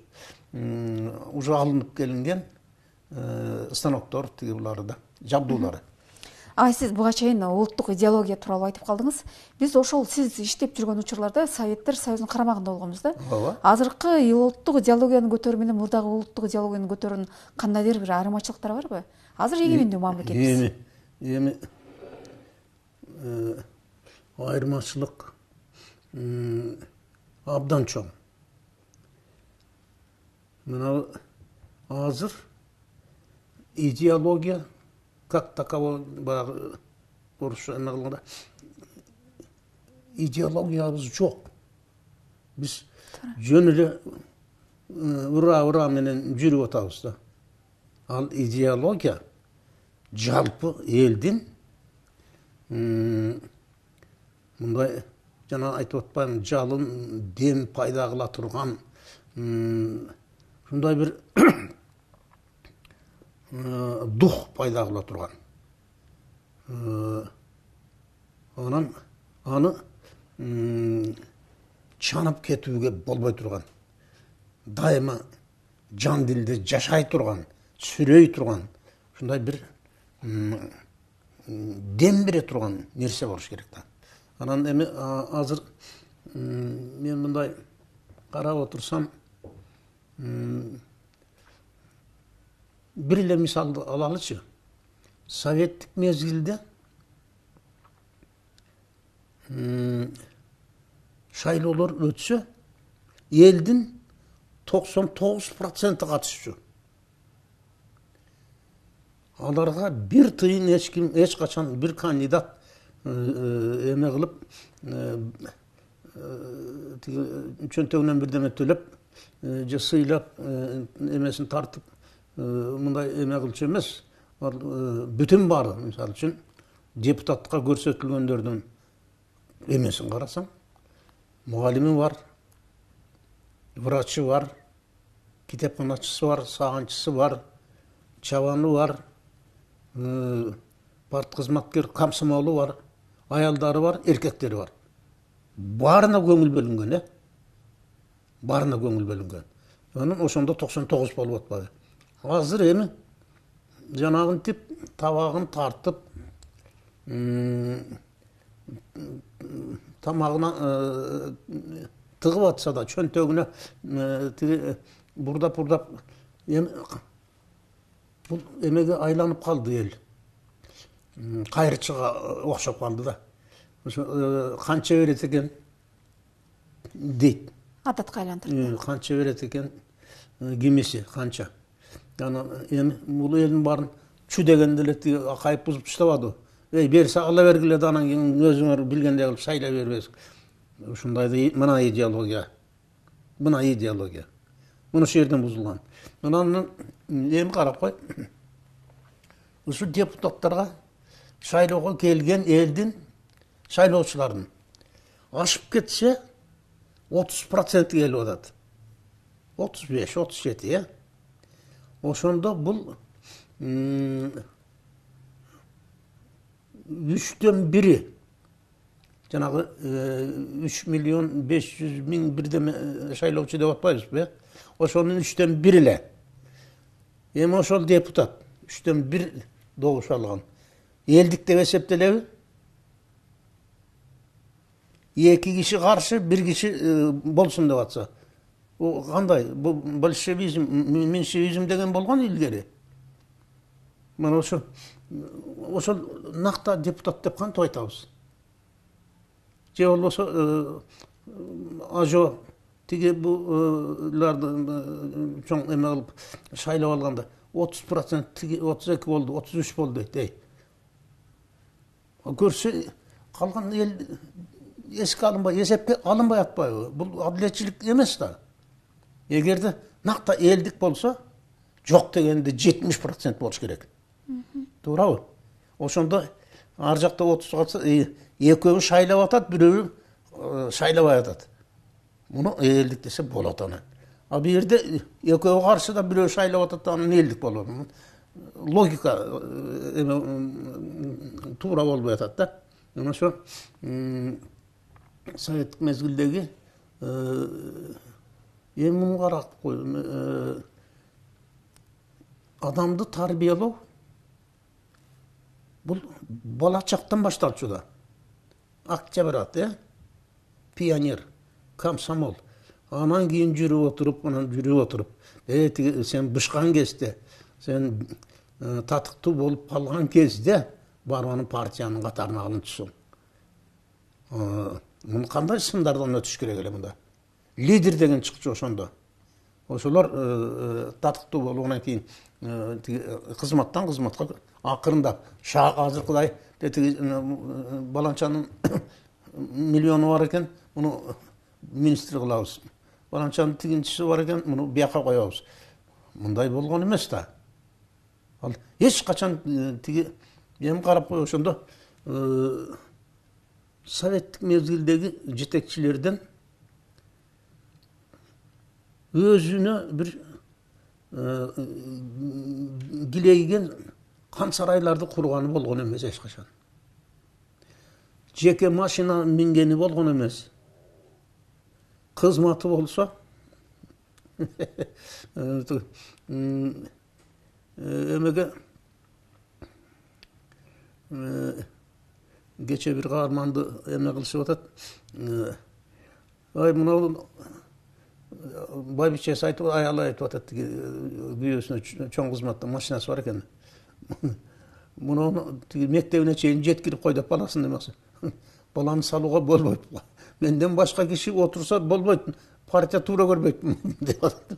Уже алынып келинген станоктор тиги булары да, жабдуулары. Сиз буга чейин улуттук идеология тууралуу айтып калдыңыз. Биз ошол сиз иштеп жүргөн учурларда Советтер Союзунун карамагында болгонбуз да. Азыркы улуттук идеологияны көтөрүү менен мурдагы улуттук идеологияны көтөрүүнүн кандайдыр бир айырмачылыктары барбы? Азыр эгемендүү мамлекетбиз. Эми айырмашылык абдан чоң. Мына азыр идеология как таково баягы орусча эме кылганда идеологиябыз жок. Биз жөн эле ура менен жүрүп атабыз да. Ал идеология жалпы элдин мындай жана айтып атпаймынбы, жалын дем пайда кыла турган ушундай бир дух пайда кыла турган. Анан аны чанып кетүүгө болбой турган. Дайыма жан дилде жашай турган, сүрөй турган, ушундай бир дем бере турган нерсе болуш керек да. Анан эми азыр мен мындай карап отурсам, бир эле мисалды алалычы. Советтик мезгилде шайлоолор өтсө, элдин 99% катышчу. Аларга бир тыйын эч качан бир кандидат эме кылып, чөнтөгүнөн бирдеме төлөп, же сыйлап, эмесин тартып, мындай эме кылчу эмес. Бүтүн бары, мисалы үчүн, депутатка көрсөтүлгөндөрдүн эмесин карасаң, мугалими бар, врачы бар, китепканачысы бар, сагынчысы бар, чабаны бар, парт кызматкер, комсомолу бар, аялдары бар, эркектери бар. Барына көңүл бөлүнгөн, Барына көңүл бөлүнгөн. Анан ошондо 99 болуп атпады. Азыр эми жанагын тип табагын тартып, тамагына тыгып атса да, чөнтөгүнө бурдап бул эмеге айланып калды эл. Кайрычыга окшоп калды да. Канча берет экен дейт. Адатка айландырды. Канча берет экен кимиси, канча. Анан эми бул элдин баарын чү дегенде эле акайып бузуп таштабады. Берсе ала бергиле да, анан кийин өзүңөр билгендей кылып шайлай бербесиң. Ушундайды мына идеология. Муну шу жерден бузулган. Анан эми карап кой. Ушу депутаттарга шайлоого келген элдин шайлоочулардын ашып кетсе 30% келип атат. 35-37, Ошондо бул 3-төн 1-и жанагы 3.500.000 бирдеме шайлоочу деп атпайбызбы? Ошонун 3-төн 1 эле. Эми ошол депутат 3-төн 1 добуш алган. Элдик деп эсептелеби? 2 киши каршы, 1 киши болсун деп атса. О кандай? Бул большевизм, меньшевизм деген болгон илгери. Мына ошол накта депутат деп кантип айтабыз? Же болбосо ажо тиги буларды чоң эме кылып шайлап алганда 30%, 32 болду, 33 болду дейт. Көрсө калган эл эске алынбай, эсепке алынбай атпайбы? Бул адилетчилик эмес да. Эгерде накта элдик болсо, жок дегенде 70% болуш керек. Туурабы? Ошондо ар жакта 30 калса, экөө шайлап атат, бирөө шайлабай атат. Муну элдик десе болот анан. А бу жерде экөө каршы да бирөө шайлап атат, анан элдик болот. Логика туура болбой атат да. Мына ошо советтик мезгилдеги эми муну карап кой. Адамды тарбиялоо бул бала чактан башталчу да. Октябрат, пионер, комсомол. Анан кийин жүрүп отуруп, сен бышкан кезде, сен татыктуу болуп калган кезде барып анын партиянын катарына алынчысың. Муну кандай сындардан өтүш керек эле мында? Лидер деген чыкчу ошондо. Ошолор татыктуу болгондон кийин кызматтан кызматка акырындап азыркыдай баланчанын миллиону бар экен, муну министр кылабыз. Баланчанын тигинчиси бар экен, муну бияка коебуз. Мындай болгон эмес да. Ал эч качан тиги эми карап кой ошондо советтик мезгилдеги жетекчилерден өзүнө бир килейген кан сарайларды курганы болгон эмес эч качан. Жеке машина мингени болгон эмес. Кызматы болсо эмеге кече бир каарманды эме кылышып атат. Ай мына байбичеси айтып, аялы айтып атат, күйөөсүнө чоң кызматта машинасы бар экен. Муну мектебине чейин жеткирип кой деп баласын демекчи. Баланы салууга болбойт. Менден башка киши отурса болбойт. Партия туура көрбөйт деп атат.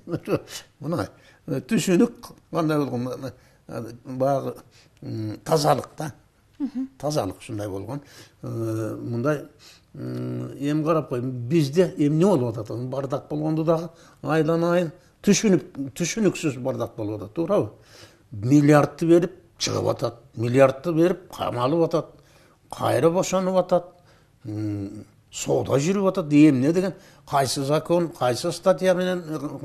Мына түшүнүк кандай болгон, баягы тазалык да. Тазалык ушундай болгон. Мындай эми карап кой, бизде эмне болуп атат? Бардак болгонду дагы айдан айын түшүнүксүз бардак болуп атат, туурабы? Миллиардты берип чыгып атат, миллиардты берип камалып атат, кайра бошонуп атат, соода жүрүп атат, эмне деген кайсы закон, кайсы статья менен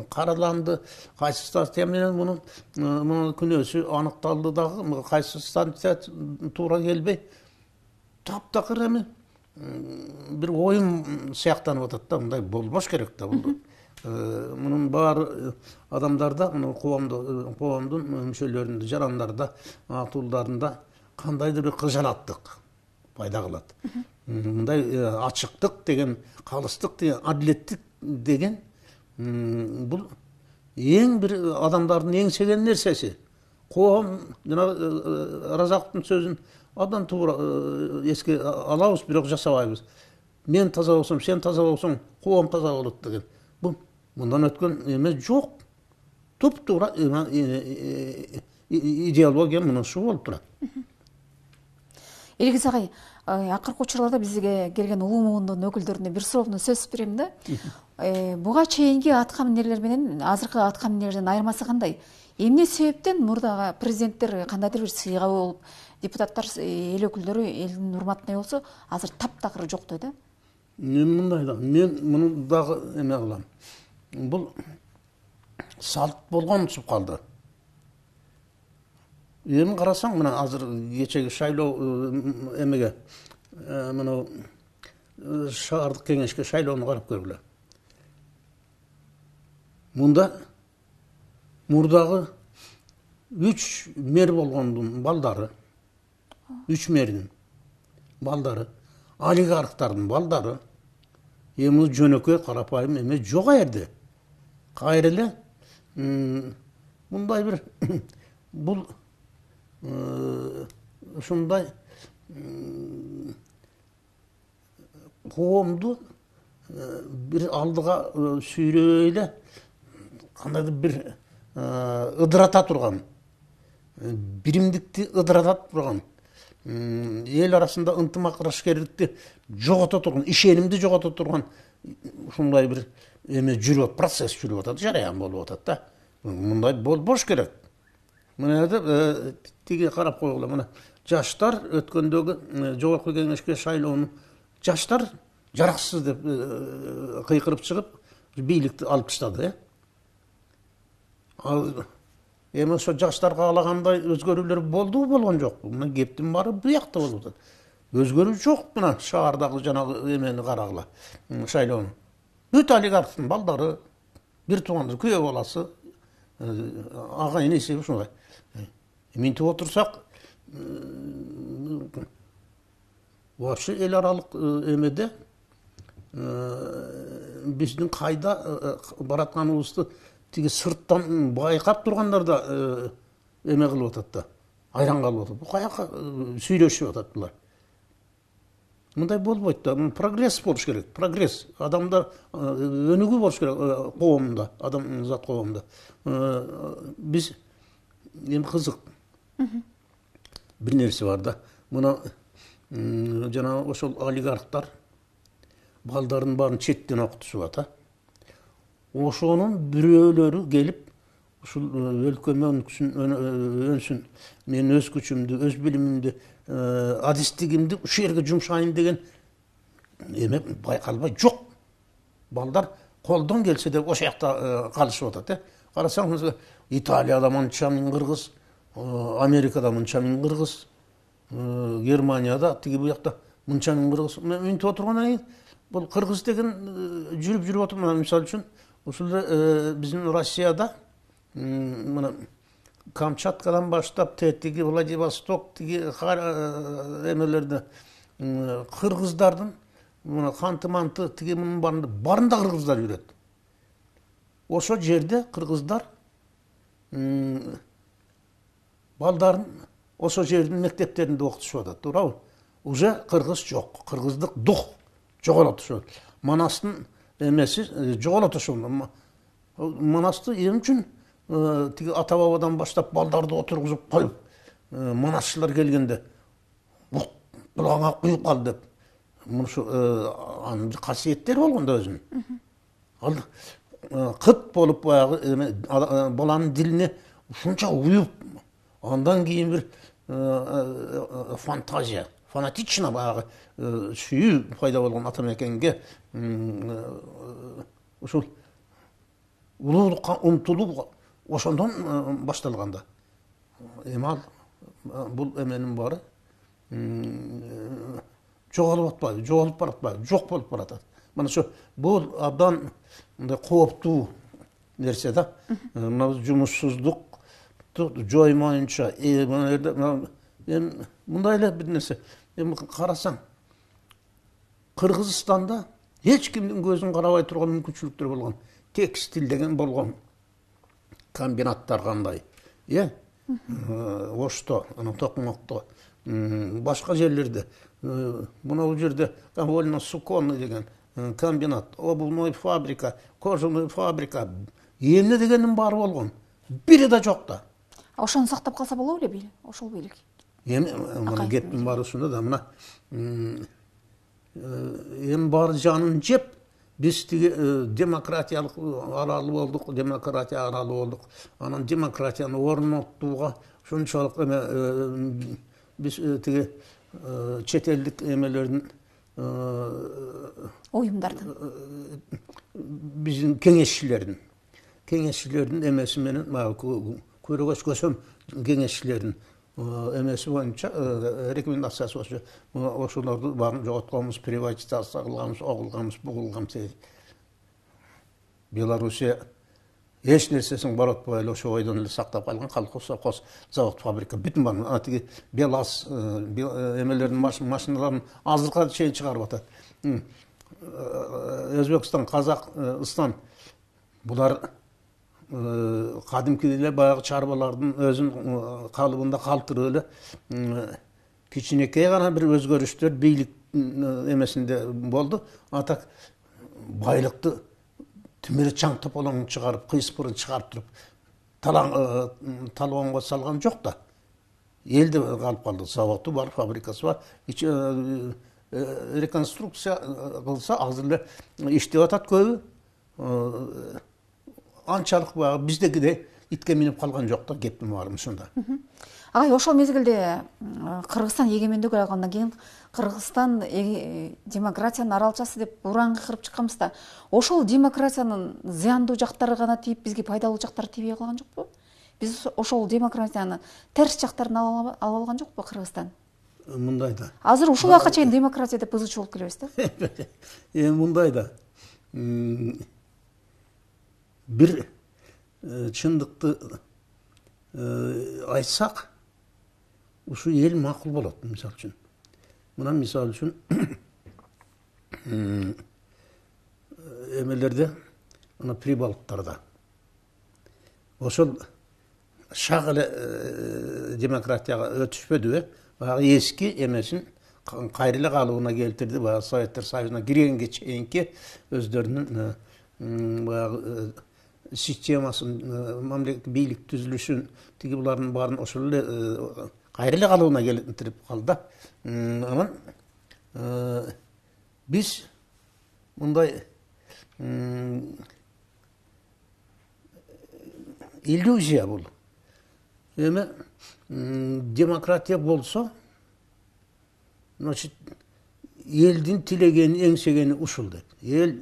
караланды, кайсы статья менен мунун күнөөсү аныкталды дагы, кайсы статья туура келбей, таптакыр эми бир оюн сыяктанып атат да, мындай болбош керек да бул. Мунун баары адамдарда, коомдун мүчөлөрүндө, жарандарда, атуулдарында кандайдыр бир кыжалаттык пайда кылат. Мындай ачыктык деген, калыстык деген, адилеттик деген бул эң бир адамдардын эңсеген нерсеси. Коом жана Разаковдун сөзүн абдан туура эске алабыз, бирок жасабайбыз. Мен таза болсом, сен таза болсоң, коом таза болот деген. Бул мындан өткөн эме жок. Туп-туура идеология мына ушу болуп турат. Элгиз агай, акыркы учурларда бизге келген улуу муундун өкүлдөрүнө бир суроону сөз берем да. Буга чейинки атка минерлер менен азыркы атка минерлердин айырмасы кандай? Эмне себептен мурдагы президенттер кандайдыр бир сыйга болуп, депутаттар, эл өкүлдөрү элдин урматына болсо, азыр таптакыр жоктой да? Мындай да, мен муну дагы эме кылам. Бул салт болгончуп калды. Эми карасаң, мына азыр кечеги шайлоо эмеге, мына шаардык кеңешке шайлоону карап көргүлө. Мында мурдагы 3 мэр болгондун балдары, 3 мэрдин балдары, олигархтардын балдары, эми жөнөкөй карапайым эме жок жерде. Кайра эле мындай бир бул ушундай коомду бир алдыга сүйрөй эле кандайдыр бир ыдырата турган, биримдикти ыдырата турган, эл арасында ынтымакташкерликти жогото турган, ишенимди жогото турган ушундай бир эме жүрүп, процесс жүрүп атат, жараян болуп атат да. Мындай болбош керек. Мына тиги карап койгула, мына жаштар өткөндөгү жогорку кеңешке шайлоону жаштар жараксыз деп кыйкырып чыгып, бийликти алып таштады, эми ошо жаштар каалагандай өзгөрүүлөр болду, болгон жокпу? Мына кептин баары буякта болуп атат. Өзгөрүү жок, мына шаардагы жанагы эмени карагыла, шайлоону. Бүт олигархтын балдары, бир туугандары, күйөө баласы, агайын эсеби ушундай. Минтип отурсак, вообще эл аралык эмеде биздин кайда баратканыбызды тиги сырттан байкап тургандар да эме кылып атат да, айран калып атат. Бу каяка сүйрөшүп атат булар. мындай болбойт да. Прогресс болуш керек. Прогресс. Адамдар өнүгүү болуш керек коомдо, адамзат коомдо. Биз эми кызык бир нерсе бар да. Мына жана ошол олигархтар балдарын баарын четтен окутушуп ата. Ошонун бирөөлөрү келип ушул өлкөмө өнсүн, мен өз күчүмдү, өз билимимди, адистигимди ушул жерге жумшайын деген эме байкалбай жок. Балдар колдон келсе деп ошол жакта калышып атат. Карасаңыз, Италияда мынча миң кыргыз, Америкада мынча миң кыргыз, Германияда тиги буякта мынча миң кыргыз. Мынтип отургандан кийин бул кыргыз деген жүрүп отур. Мисалы үчүн ушул биздин Россияда мына Камчаткадан баштап тиги Владивосток тиги эмелерде кыргыздардын мына Канты-манты тиги мунун барында кыргыздар жүрөт. Ошо жерде кыргыздар балдарын ошо жердин мектептеринде окутушуп атат, туурабы? Уже кыргыз жок, кыргыздык дух жоголот ошол. Манастын эмеси жоголот ошол. Манасты эми үчүн тиги ата бабадан баштап балдарды отургузуп коюп, манасчылар келгенде булаңа куюп кал деп. Мушу анын касиеттери болгон да өзүнүн. Ал кыт болуп баягы баланын дилине ушунча уюп, андан кийин бир фантазия, фанатично баягы сүйүү пайда болгон ата мекенге ушул улуулукка умтулуу ошондон башталганда. Эми ал бул эменин баары жоголуп атпайбы, жоголуп баратпайбы, жок болуп баратат. Мына ошо бул абдан мындай кооптуу нерсе да. Мына жумушсуздук жоймоюнча эми мындай эле бир нерсе. Эми карасаң, Кыргызстанда эч кимдин көзүн карабай турган мүмкүнчүлүктөр болгон. Текстил деген болгон. Комбинаттар кандай? Ошто, анан Токмокто, башка жерлерде, мына жерде Вольно-Суконный деген комбинат, обувной фабрика, кожаный фабрика, эмне дегенин баары болгон. Бири да жок да. Ошону сактап калса болобу эле ошол бийлик? Эми мына кептин баары ушунда да, мына эми баары жанын жеп, биз тиги демократиялык аралы болдук, демократия аралы болдук. Анан демократияны орноттууга ушунчалык эме биз тиги чет элдик эмелердин уюмдардын биздин кеңешчилердин эмеси менен көрөгөч көсөм кеңешчилердин эмеси боюнча рекомендациясы болчу. Ошолорду баарын жоготконбуз, приватизация кылганбыз, огулганбыз, бугулганбыз. Белоруссия эч нерсесин баратпай эле ошо ойдон эле сактап калган колхоз, совхоз, завод, фабрика бүтүн бар. Тиги БелАЗ эмелердин машиналарын азыркыга чейин чыгарып атат. Өзбекстан, Казакстан булар кадимки эле баягы чарбалардын өзүн калыбында калтырып эле кичинекей гана бир өзгөрүштөр бийлик эмесинде болду. Атак байлыкты тимир чаң тополоң чыгарып, кыйспырын чыгарып туруп талоонго салган жок да. Элде калып калды. Заводу бар, фабрикасы бар. Реконструкция кылса азыр эле иштеп атат көбү. Анчалык баягы биздегидей итке минип калган жок да, кептин баары ушунда. Агай, ошол мезгилде Кыргызстан эгемендик алгандан кийин Кыргызстан демократиянын аралчасы деп уранга кырып чыкканбыз да. Ошол демократиянын зыяндуу жактары гана тийип, бизге пайдалуу жактары тийбей калган жокпу? Биз ошол демократиянын терс жактарын ала алган жокпу Кыргызстан? Мындай да. Азыр ушул убакка чейин демократия деп ызычуу болуп келебиз да. Мындай да. Бир чындыкты айтсак, ушу эл макул болот, мисалы үчүн. Мына мисалы үчүн эмелерде, мына Прибалтарда ошол шак эле демократияга өтүшпөдүбү? Баягы эски эмесин кайрылык алууна келтирди. Баягы Советтер Союзуна киргенге чейинки өздөрүнүн баягы системасын, мамлекет бийлик түзүлүшүн, тиги булардын баарын ошол эле кайрылык алууна келтирип калды. Анан биз мындай иллюзия бул. Эми демократия болсо, значит, элдин тилегени, эңсегени ушул деп. Эл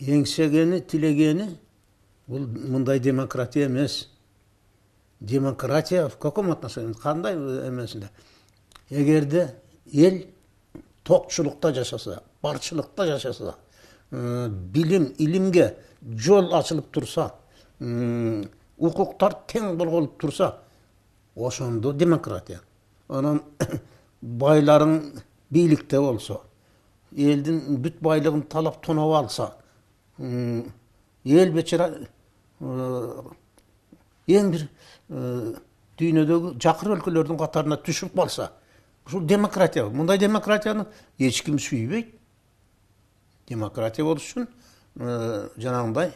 эңсегени, тилегени бул мындай демократия эмес. Демократия в каком отношении? Кандай эмесинде? Эгерде эл токчулукта жашаса, барчылыкта жашаса, билим, илимге жол ачылып турса, укуктар тең болголуп турса, ошондо демократия. Анан байларың бийликте болсо, элдин бүт байлыгын талап тоноп алса, эл бечара эң бир дүйнөдөгү жакыр өлкөлөрдүн катарына түшүп калса, ушул демократия. Мындай демократияны эч ким сүйбөйт. Демократия болуш үчүн жанагындай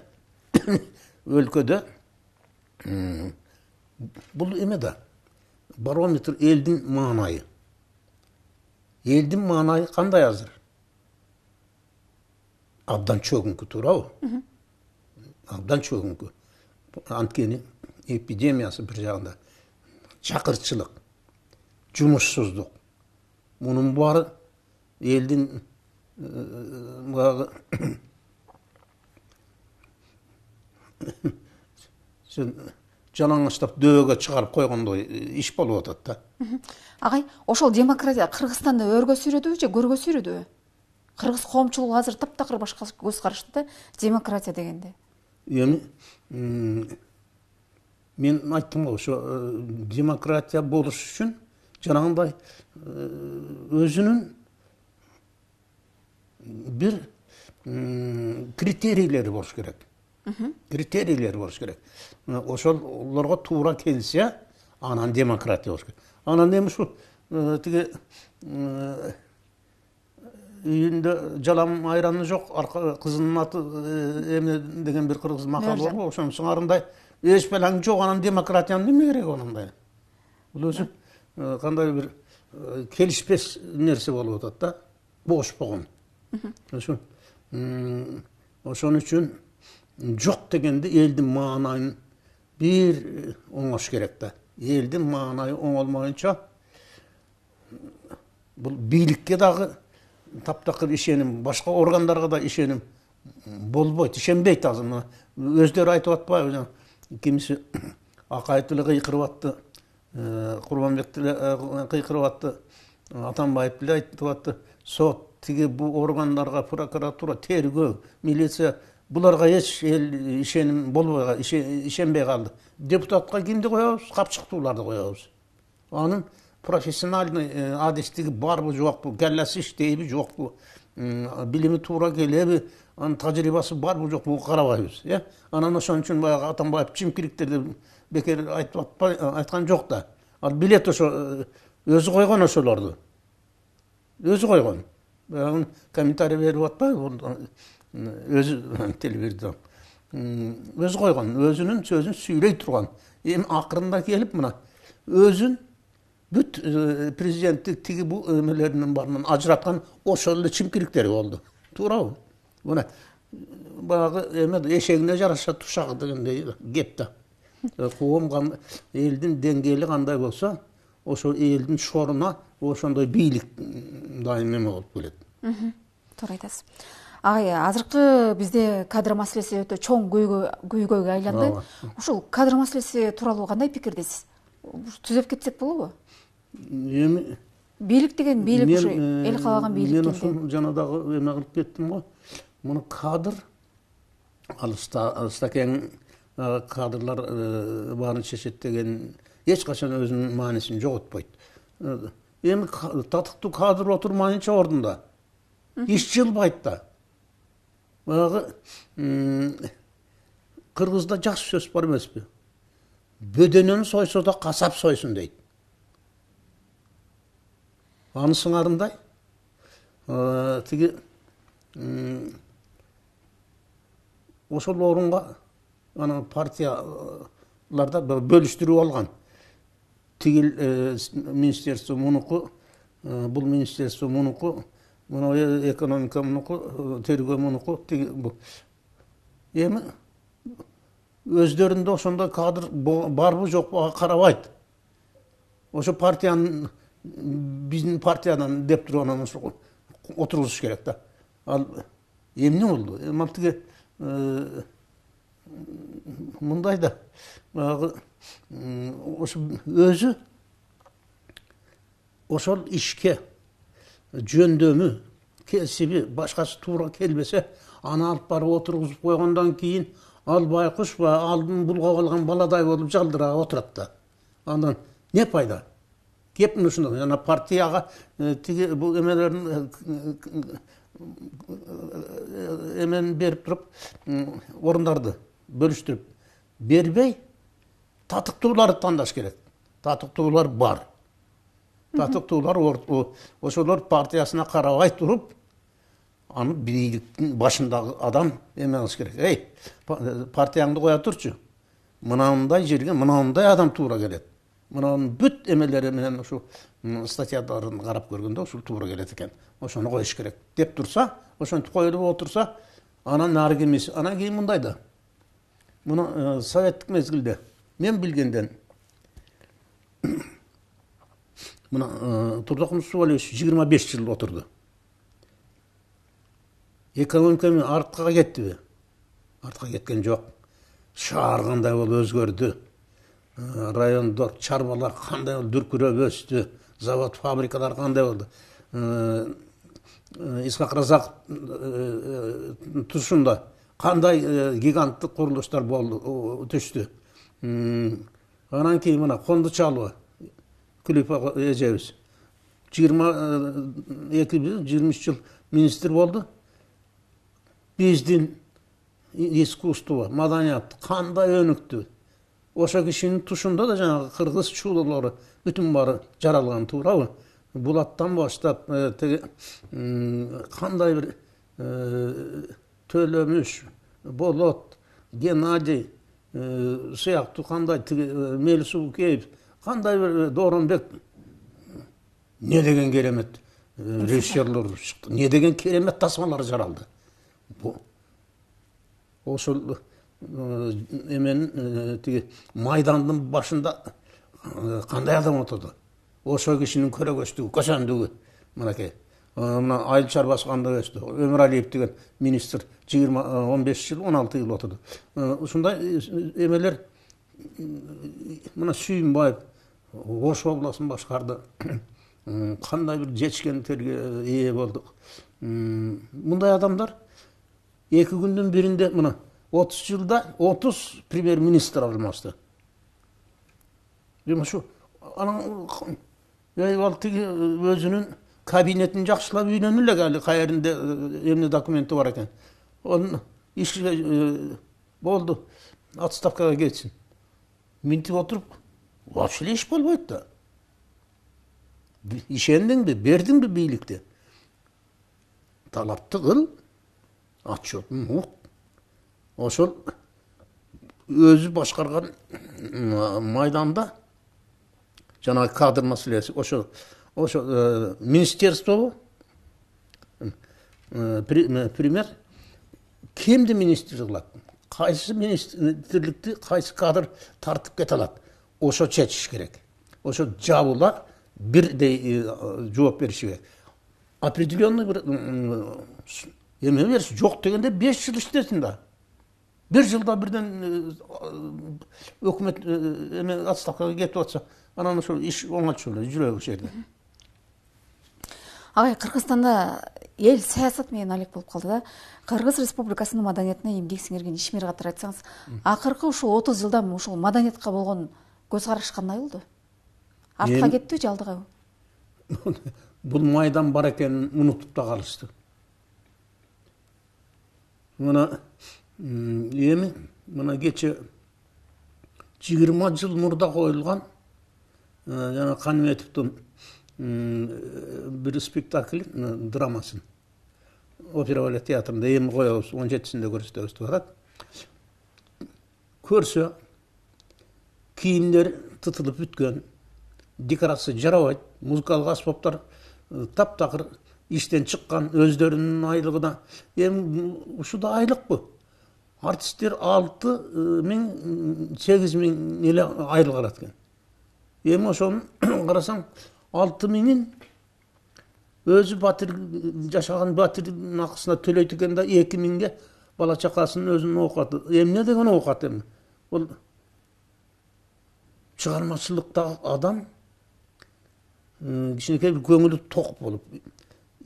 өлкөдө бул эме да барометр элдин маанайы. Элдин маанайы кандай азыр? Абдан чөгүнкү, туурабы? Абдан чөгүнкү. Анткени эпидемиясы бир жагында, чакырчылык, жумушсуздук. Мунун баары элдин жалаңаштап дөөгө чыгарып койгондой иш болуп атат да. Агай, ошол демократия Кыргызстанды өргө сүйрөдүбү же көргө сүйрөдүбү? Кыргыз коомчулугу азыр таптакыр башка көз карашты да демократия дегенде. Эми мен айттым го, ошо демократия болуш үчүн жанагындай өзүнүн бир критерийлери болуш керек. Критерийлери болуш керек. Ошолорго туура келсе, анан демократия болуш керек. Анан эми ушу тиги үйүндө жалам айраны жок, кызынын аты эме деген бир кыргыз макал бар го, ошонун сыңарындай эч белаң жок, анан демократиянын эмне кереги онундай? Бул өзү кандай бир келишпес нерсе болуп атат да, бош болгон. Ошон үчүн жок дегенде элдин маанайын бир оңош керек да. Элдин маанайы оңолмоюнча бул бийликке дагы таптакыр ишеним, башка органдарга да ишеним болбойт, ишенбейт азыр. Өздөрү айтып атпайбы? Кимиси Акаевди кыйкырып атты, Курманбекти кыйкырып атты, Атамбаев деле айтып атты. Сот, тиги бу органдарга, прокуратура, тергөө, милиция, буларга эч эл ишеним болбой, ишенбей калды. Депутатка кимди коебуз? Капчыктууларды коебуз. Анын профессиональный адистиги барбы жокпу, келлеси иштейби жокпу, билими туура келеби, анын тажрыйбасы барбы жокпу карабайбыз. Анан ошон үчүн баягы Атамбаев чимкириктирди бекер айткан жок да. Ал билет ошо өзү койгон ошолорду. Өзү койгон. Комментарий берип атпайбы? Өзү телевизордон. Өзү койгон, өзүнүн сөзүн сүйлөй турган. Эми акырында келип мына өзүн бүт президенттик тиги бул эмелеринин баарынан ажыраткан ошол эле чимкириктери болду. Туурабы? Мына баягы эме эшегине жараша тушагы дегендей кеп да. Коом элдин деңгээли кандай болсо, ошол элдин шоруна ошондой бийлик дайым эме болуп келет. Туура айтасыз. Агай, азыркы бизде кадр маселеси өтө чоң көйгөйгө айланды. Ушул кадр маселеси тууралуу кандай пикирдесиз? Түзөп кетсек болобу? Эми бийлик деген бийлик ушу эл каалаган бийлик. Мен ошол жана дагы эме кылып кеттим го. Муну кадр алыста кең кадрлар баарын чечет деген эч качан өзүнүн маанисин жоготпойт. Эми татыктуу кадр отурмайынча ордунда иш жылбайт да. Баягы кыргызда жакшы сөз бар эмеспи? Бөдөнөн сойсо да касап сойсун дейт. Аны сыңарындай тиги ошол орунга ана партияларда бөлүштүрүп алган. Тигил министерство мунуку, бул министерство мунуку, мына экономика мунуку, тергөө мунуку, тиги бул. Эми өздөрүндө ошондой кадр барбы жокпу карабайт. Ошо партиянын биздин партиядан деп туруп анан ошо отурулуш керек да. Ал эмне болду? Эми тиги мындай да баягы ошо өзү ошол ишке жөндөмү, кесиби башкасы туура келбесе, аны алып барып отургузуп койгондон кийин ал байкуш алдын булгап алган баладай болуп жалдыраак отурат да. Андан не пайда? Кеп ушундай жана партияга тиги бул эмелерин эмен берип туруп орундарды бөлүштүрүп бербей татыктууларды тандаш керек. Татыктуулар бар. Татыктуулар ошолор партиясына карабай туруп, аны бийликтин башындагы адам эме кылыш керек. Эй, партияңды коя турчу. Мынандай жерге мынандай адам туура келет. Мынанын бүт эмелери менен ушу статьяларын карап көргөндө ушул туура келет экен. Ошону коюш керек деп турса, ошентип коюлуп отурса, анан нары келмес. Анан кийин мындай да. Муну советтик мезгилде мен билгенден мына Турдакун Усубалиевич 25 жыл отурду. Экономика артка кеттиби? Артка кеткен жок. Шаар кандай болуп өзгөрдү? Райондор, чарбалар кандай болуп дүркүрөп өстү? Завод, фабрикалар кандай болду? Исхак Разак тушунда кандай гиганттык курулуштар болду, түштү. Анан кийин мына Кондучалова Күлүп эжебиз 22-23 жыл министр болду. Биздин искусство, маданият кандай өнүктү. Ошо кишинин тушунда да жанагы кыргыз чуулары бүтүн баары жаралган, туурабы? Булаттан баштап кандай бир Төлөмүш, Болот, Геннадий сыяктуу кандай Мелисубукеев, кандай бир Дооронбек, не деген керемет режиссерлор чыкты, не деген керемет тасмалар жаралды. Ошол эменин тиги майдандын башында кандай адам отурду? Ошо кишинин көрөгөчтүгү, көсөндүгү мынакей. Мына айыл чарбасы кандай өстү? Өмүралиев деген министр 15 жыл, 16 жыл отурду. Ушундай эмелер мына Сүйүнбаев Ош областын башкарды. Кандай бир жетишкендиктерге ээ болдук. Мындай адамдар 2 күндүн биринде мына 30 жылда 30 премьер-министр алмашты. Дема шу анан ал тиги өзүнүн кабинетин жакшылап үйрөнүп эле кайеринде эмне документи бар экен. Onun işe oldu. Отставкага кетсин. Минтип отуруп, вообще iş болбойт да. Ишендиңби, бердиңби бийликти? Талапты кыл, отчетун ук. Ошол өзү башкарган майданда жанагы кадр маселеси, ошо министерство пример кимди министр кылат? Кайсы министрликти кайсы кадр тартып кете алат? Ошо чечиш керек. Ошо жабуулар бирдей жооп бериши керек. Определенный бир эме бериш жок дегенде 5 жыл иштесин да. 1 жылда бирден өкмөт эме отставкага кетип атса, анан ошо иш оңочу эле жүрөбү жерде. Агай, Кыргызстанда эл саясат менен алек болуп калды да. Кыргыз Республикасынын маданиятына эмгек сиңирген ишмер катары айтсаңыз, акыркы ушул 30 жылда ушул маданиятка болгон көз караш кандай болду? Артка кеттиби же алдыга? Бул майдан бар экенин унутуп да калышты. Мына эми мына кече 20 жыл мурда коюлган жана Канметовдун bir spektakl dramaсын opera ballet teatrында эми коебуз 17-синде көрсөтөбүз деп атат. Көрсө кийимдер тытылып бүткөн, декорация жарабайт, музыкалык аспаптар таптакыр иштен чыккан, өздөрүнүн айлыгы да эми ушуда айлыкпы. Артисттер 6.000-8.000 эле айлык алат экен. Эми ошону карасаң 6.000-ин өзү батир жашаган батирдин акысына төлөйт экен да 2.000-ге бала чакасынын өзүнүн оокаты. Эмне деген оокат эми? Бул чыгармачылыктагы адам кичинекей бир көңүлү ток болуп,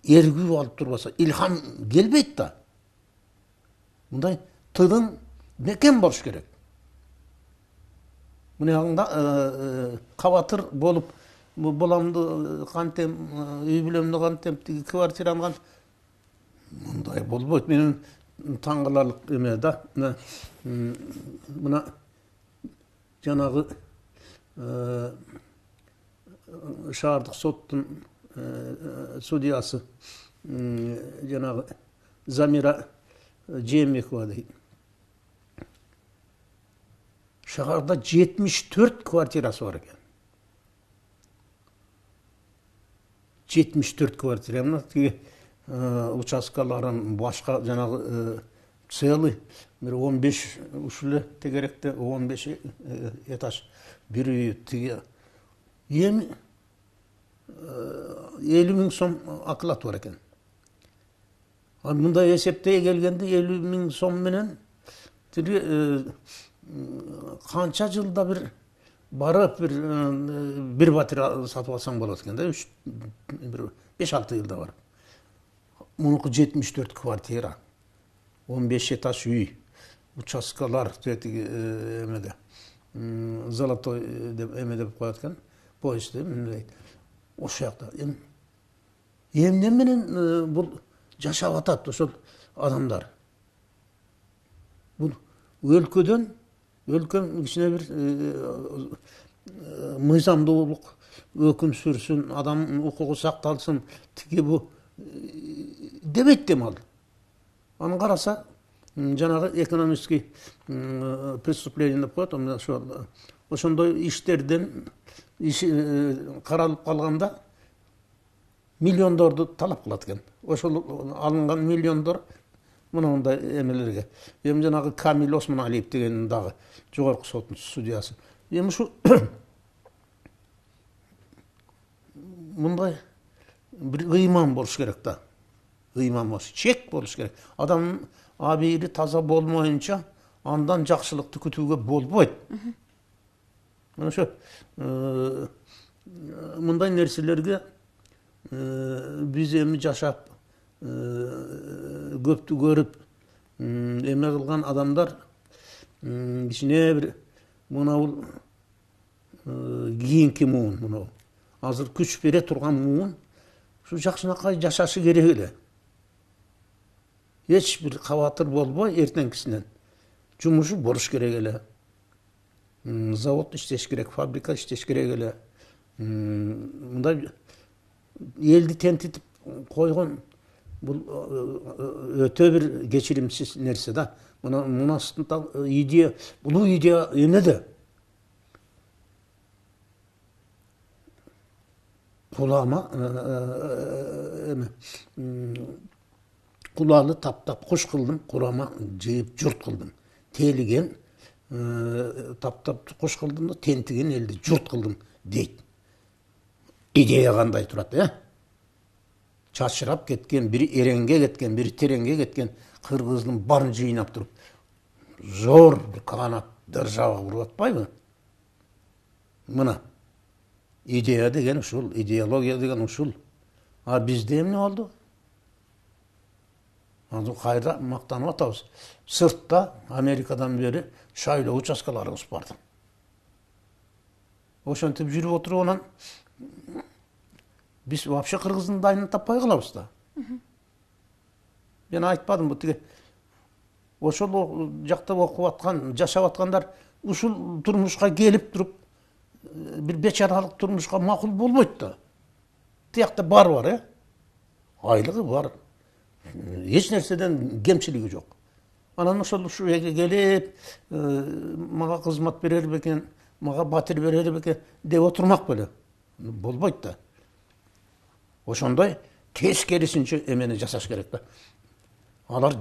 эргүү алып турбаса, илхам келбейт да. Мындай тыдым мекен болуш керек. Мына кабатыр болуп, боламды кантем, үй бүлөмдү кантем, квартираны кантем. Мындай болбойт. Менин таң каларлык эме да. Мына жанагы шаардык соттун судьясы жанагы Замира Жээнбекова дейт. Шаарда 74 квартирасы бар экен. 74 квартира. Мына тиги участкаларын башка жанагы целый бир 15 ушул тегеректе 15 этаж бир үй тиги эми 50.000 сом акылат бар экен. Мындай эсептей келгенде 50.000 сом менен тиги канча жылда бир барып бир батир сатып алсаң болот экен да. 5-6 жылда барып. Мунуку 74 квартира, 15 этаж үй, участкалар эмеде золотой деп эме деп коет экен. Поезд дейт. Ошол жакта эмне менен бул жашап атат ошол адамдар. Бул өлкөдөн кичине бир мыйзамдуулук өкүм сүрсүн, адам укугу сакталсын, тиги бу дебейт дем ал. Аны караса, жанагы экономический преступление деп коет, ошондой иштерден каралып калганда миллиондорду талап кылат экен. Ошол алынган миллиондор мындай эмелерге. Эми жанагы Камил Осмоналиев деген дагы жогорку соттун судьясы. Эми ушу мындай бир ыйман болуш керек да. Ыйман болуш, чек болуш керек. Адамдын абийири таза болмоюнча андан жакшылыкты күтүүгө болбойт. Мына ошо мындай нерселерге биз эми жашап көптү көрүп эме кылган адамдар кичине бир мынабул кийинки муун, мына азыр күч бере турган муун ушу жакшынакай жашашы керек эле. Эч бир кабатыр болбой эртеңкисинен жумушу болуш керек эле. Завод иштеш керек, фабрика иштеш керек эле. Мындай элди тентитип койгон бул өтө бир кечиримсиз нерсе да. Мына идея, бул идея эмнеде? Кулама куланы таптап куш кылдым, курама жыйып журт кылдым. Тейлиген таптап куш кылдым да, тентиген элди журт кылдым дейт. Идея кандай турат, чачырап кеткен, бири эреңге кеткен, бири тереңге кеткен кыргыздын баарын жыйнап туруп зор бир канат держава куруп атпайбы? Мына идея деген ушул, идеология деген ушул. А бизде эмне болду? Азыр кайра мактанып атабыз. Сыртта Америкадан бери шайлоо участкаларыбыз барды. Ошентип жүрүп отуруп анан биз вообще кыргыздын дайынын таппай калабыз да. Мен айтпадым, бу тиги ошол жакта окуп аткан, жашап аткандар ушул турмушка келип туруп бир бечаралык турмушка макул болбойт да. тиякта бар, айлығы бар. Еш нәрседен кемшілігі жоқ. Анан ошол ушу жерге келип, мага кызмат берер бекен, мага батир берер бекен деп отурмак беле. Болбойт да. Ошондой тескерисинче эмени жасаш керек да. Алар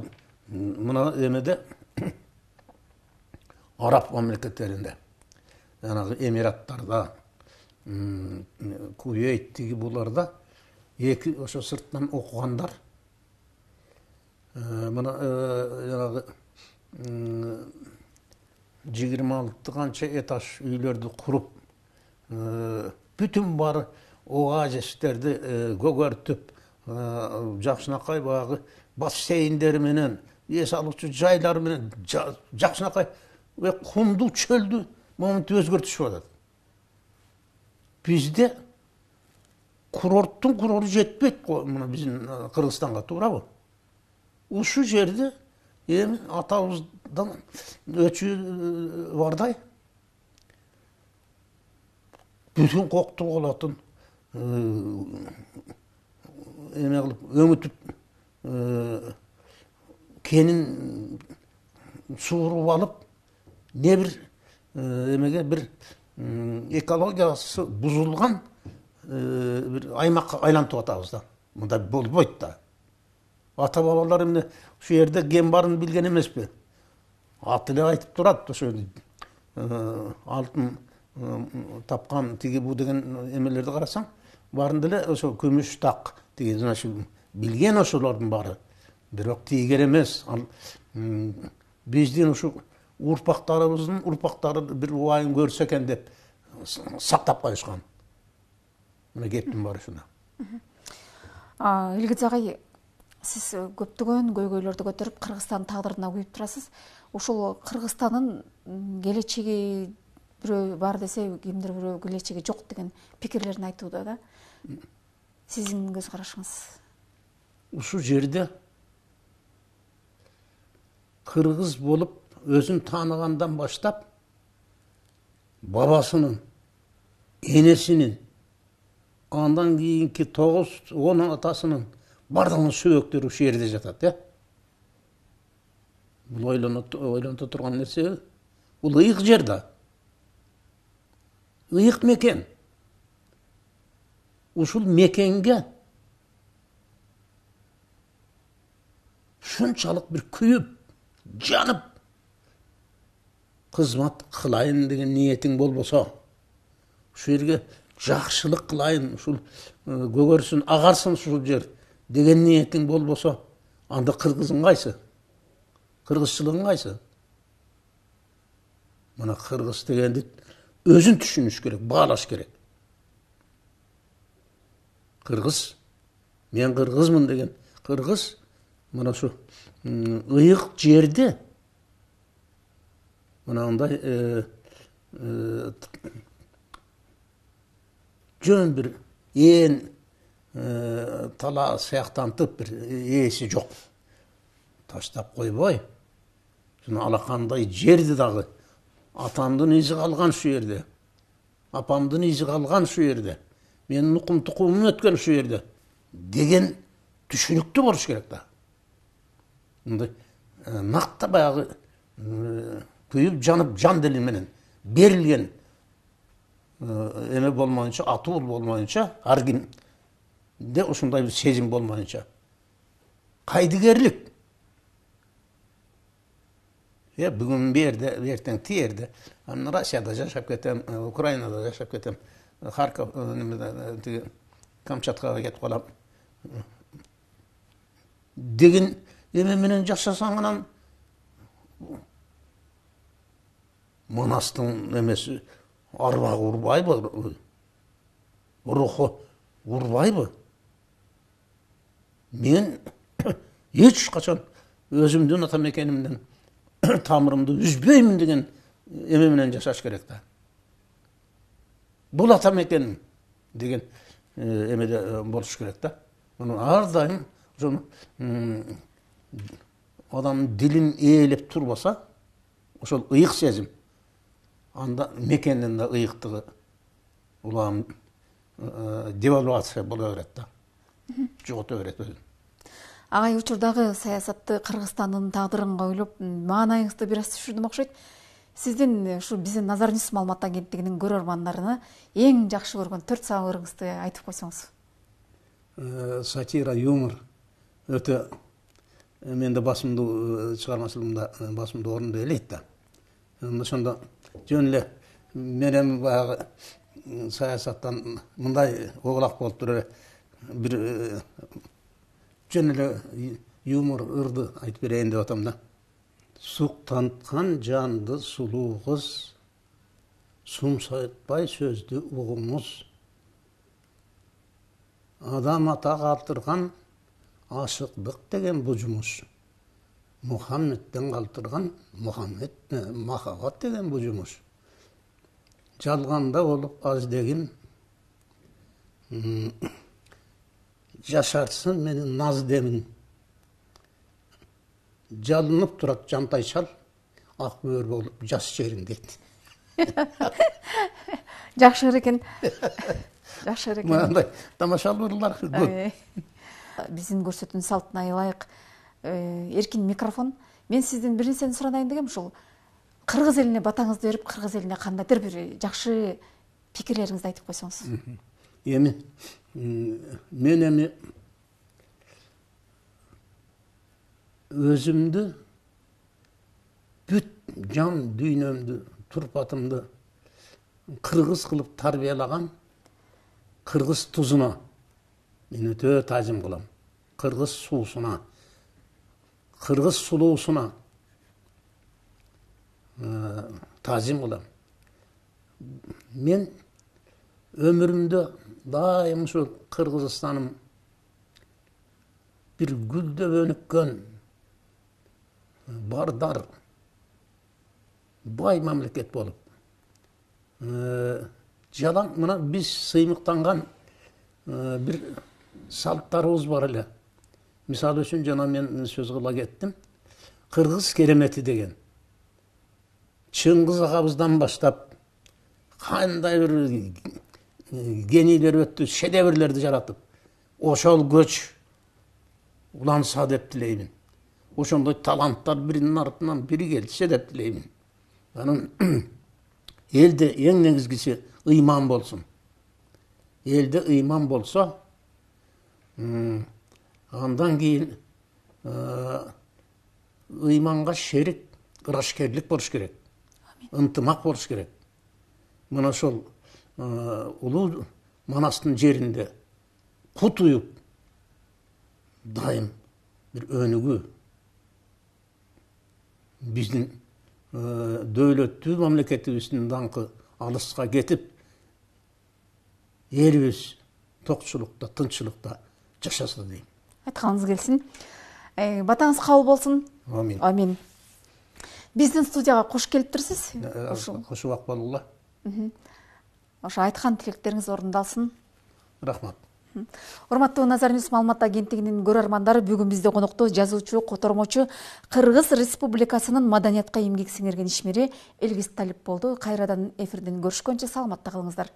мына эмеде Араб мамлекеттеринде, жанагы Эмираттарда, Кувейттеги буларда эки ошо сырттан окугандар мына жанагы 26 канча этаж үйлөрдү куруп, бүтүн бары оазистерди көгөртүп, жакшынакай багы бассейндери менен, эс алуучу жайлары менен жакшынакай кумду чөлдү моментти өзгөртүшүп атат. Бизде курорттун курору жетпейт, мына биздин Кыргызстанга, туурабы? Ушу жерде эми атабыздан өчү бардай бүтүн кокту болотун эме кылып өңүтүп кенин сууруп алып, не бир эмеге бир экологиясы бузулган бир аймакка айлантып атабыз да. Мындай болбойт да. Ата бабалар эмне ушу жерде ген барын билген эмеспи? Аты эле айтып турат, ошо алтын тапкан тиги бу деген эмелерди карасаң, баарында эле ошо күмүш так деген, значит, билген ошолордун баары. Бирок тийгер эмес. Биздин ушу урпактарыбыздын урпактары бир убайын көрсө экен деп сактап коюшкан. Мына кептин баары ушунда. Илгиз агай, сиз көптөгөн көйгөйлөрдү көтөрүп Кыргызстан тагдырына күйүп турасыз. Ушул Кыргызстандын келечеги бирөө бар десе, кимдир бирөө келечеги жок деген пикирлерин айтууда да. Сиздин көз карашыңыз? Ушу жерде кыргыз болуп өзүн тааныгандан баштап бабасынын, энесинин, андан кийинки 9-10 атасынын бардыгынын сөбөктөрү ушул жерде жатат, Бул ойлонто турган нерсе. Бул ыйык жер да. Ыйык мекен. Ушул мекенге шунчалык бир күйүп, жанып кызмат кылайын деген ниетиң болбосо, ушул жерге жакшылык кылайын, ушул көгөрсүн, агарсын ушул жер деген ниетиң болбосо, анда кыргызың кайсы? Кыргызчылыгың кайсы? Мына кыргыз дегенди өзүн түшүнүш керек, баалаш керек. Кыргыз, мен кыргызмын деген кыргыз мына ушу ыйык жерде мынандай жөн бир тала сыяктантып бир ээси жок таштап койбой, алакандай жерди дагы атамдын изи калган ушул жерде, апамдын изи калган ушул жерде, менин укум тукумум өткөн ушул жерде деген түшүнүктүү болуш керек да. Мындай накта баягы күйүп жанып жан дили менен берилген эме болмоюнча, атуу болмоюнча, ар кимде ушундай бир сезим болмоюнча, кайдыгерлик. Бүгүн берде, эртең тиерде, Россияда жашап кетем, Украинада жашап кетем, Харьков, Камчаткага кетип калам деген эме менен жашасаң, анан Манастын эмеси арбагы урбайбы, руху урбайбы? Мен эч качан өзүмдүн ата мекенимден тамырымды үзбөймүн деген эме менен жашаш керек да. Бул ата мекеним деген эмеде болуш керек да. Ар дайым ошону адамдын дилин ээлеп турбаса, ошол ыйык сезим, анда мекендин да ыйыктыгы, улам девальвация боло берет да. Жогото берет өзүн. Агай учурдагы саясатты Кыргызстандын тагдырын ойлоп маанайыңызды бир аз түшүрдүм окшойт. Сиздин ушу биздин Назар Ньюс маалымат агенттигинин көрөрмандарына эң жакшы көргөн 4 сабырыңызды айтып койсоңуз. Сатира, юмор өтө менде басымдуу чыгармачылыгымда басымдуу орунду ээлейт да. Ошондо жөн эле менен баягы саясаттан мындай оголак болуп туруп бир жөн эле юмор ырды айтып берейин деп атам да. Суктанткан жанды сулуу кыз, сумсайтпай сөздү угуңуз. Адам ата калтырган ашыктык деген бу жумуш. Мухаммедтен калтырган махаббат деген бу жумуш. Жалганда болуп аз дегин жашарсын менин наз демин. Жалынып турат жантайшал, ак бөөр болуп жас жериң дейт. Жакшы экен. Жакшы экен. Мындай тамашалуу ырлар көп. Биздин көрсөтүүнүн салтына ылайык эркин микрофон. Мен сизден бир нерсени суранайын дегем, ушул кыргыз элине батаңызды берип, кыргыз элине кандайдыр бир жакшы пикирлериңизди айтып койсоңуз. Эми мен өзүмдү бүт жан дүйнөмдү, турпатымды кыргыз кылып тарбиялаган кыргыз тузуна мен өтө таазим кылам. Кыргыз суусуна, кыргыз сулуусуна таазим кылам. Мен өмүрүмдө дайым ушу Кыргызстаным бир гүлдөп өнүккөн бардар бай мамлекет болуп. Жалаң мына биз сыймыктанган бир салттарыбыз бар эле. Мисалы үчүн жана мен сөз кыла кеттим. Кыргыз керемети деген. Чыңгыз агабыздан баштап кандай бир генийлер өттү, шедеврлерди жаратып, ошол көч уланса деп тилеймин. Ошондой таланттар биринин артынан бири келсе деп тилеймин. Анан элде эң негизгиси ыйман болсун. Элде ыйман болсо, андан кийин ыйманга шерик ырашкерлик болуш керек. Ынтымак болуш керек. Мына ошол улуу Манастын жеринде кут уюп дайым бир өнүгүү биздин дөөлөттүү мамлекетибиздин даңкы алыска кетип, элибиз токчулукта, тынччылыкта жашаса дейм. Айтканыңыз келсин. Батаңыз кабыл болсун. Амин. Амин. Биздин студияга кош келиптирсиз. Кош убак болула. Ошо айткан тилектериңиз орундалсын. Рахмат. Урматтуу Назар Ньюс маалымат агенттигинин көрөрмандары, бүгүн бизде конокто жазуучу, котормочу, Кыргыз Республикасынын маданиятка эмгек сиңирген ишмери Элгиз Талип болду. Кайрадан эфирден көрүшкөнчө саламатта калыңыздар.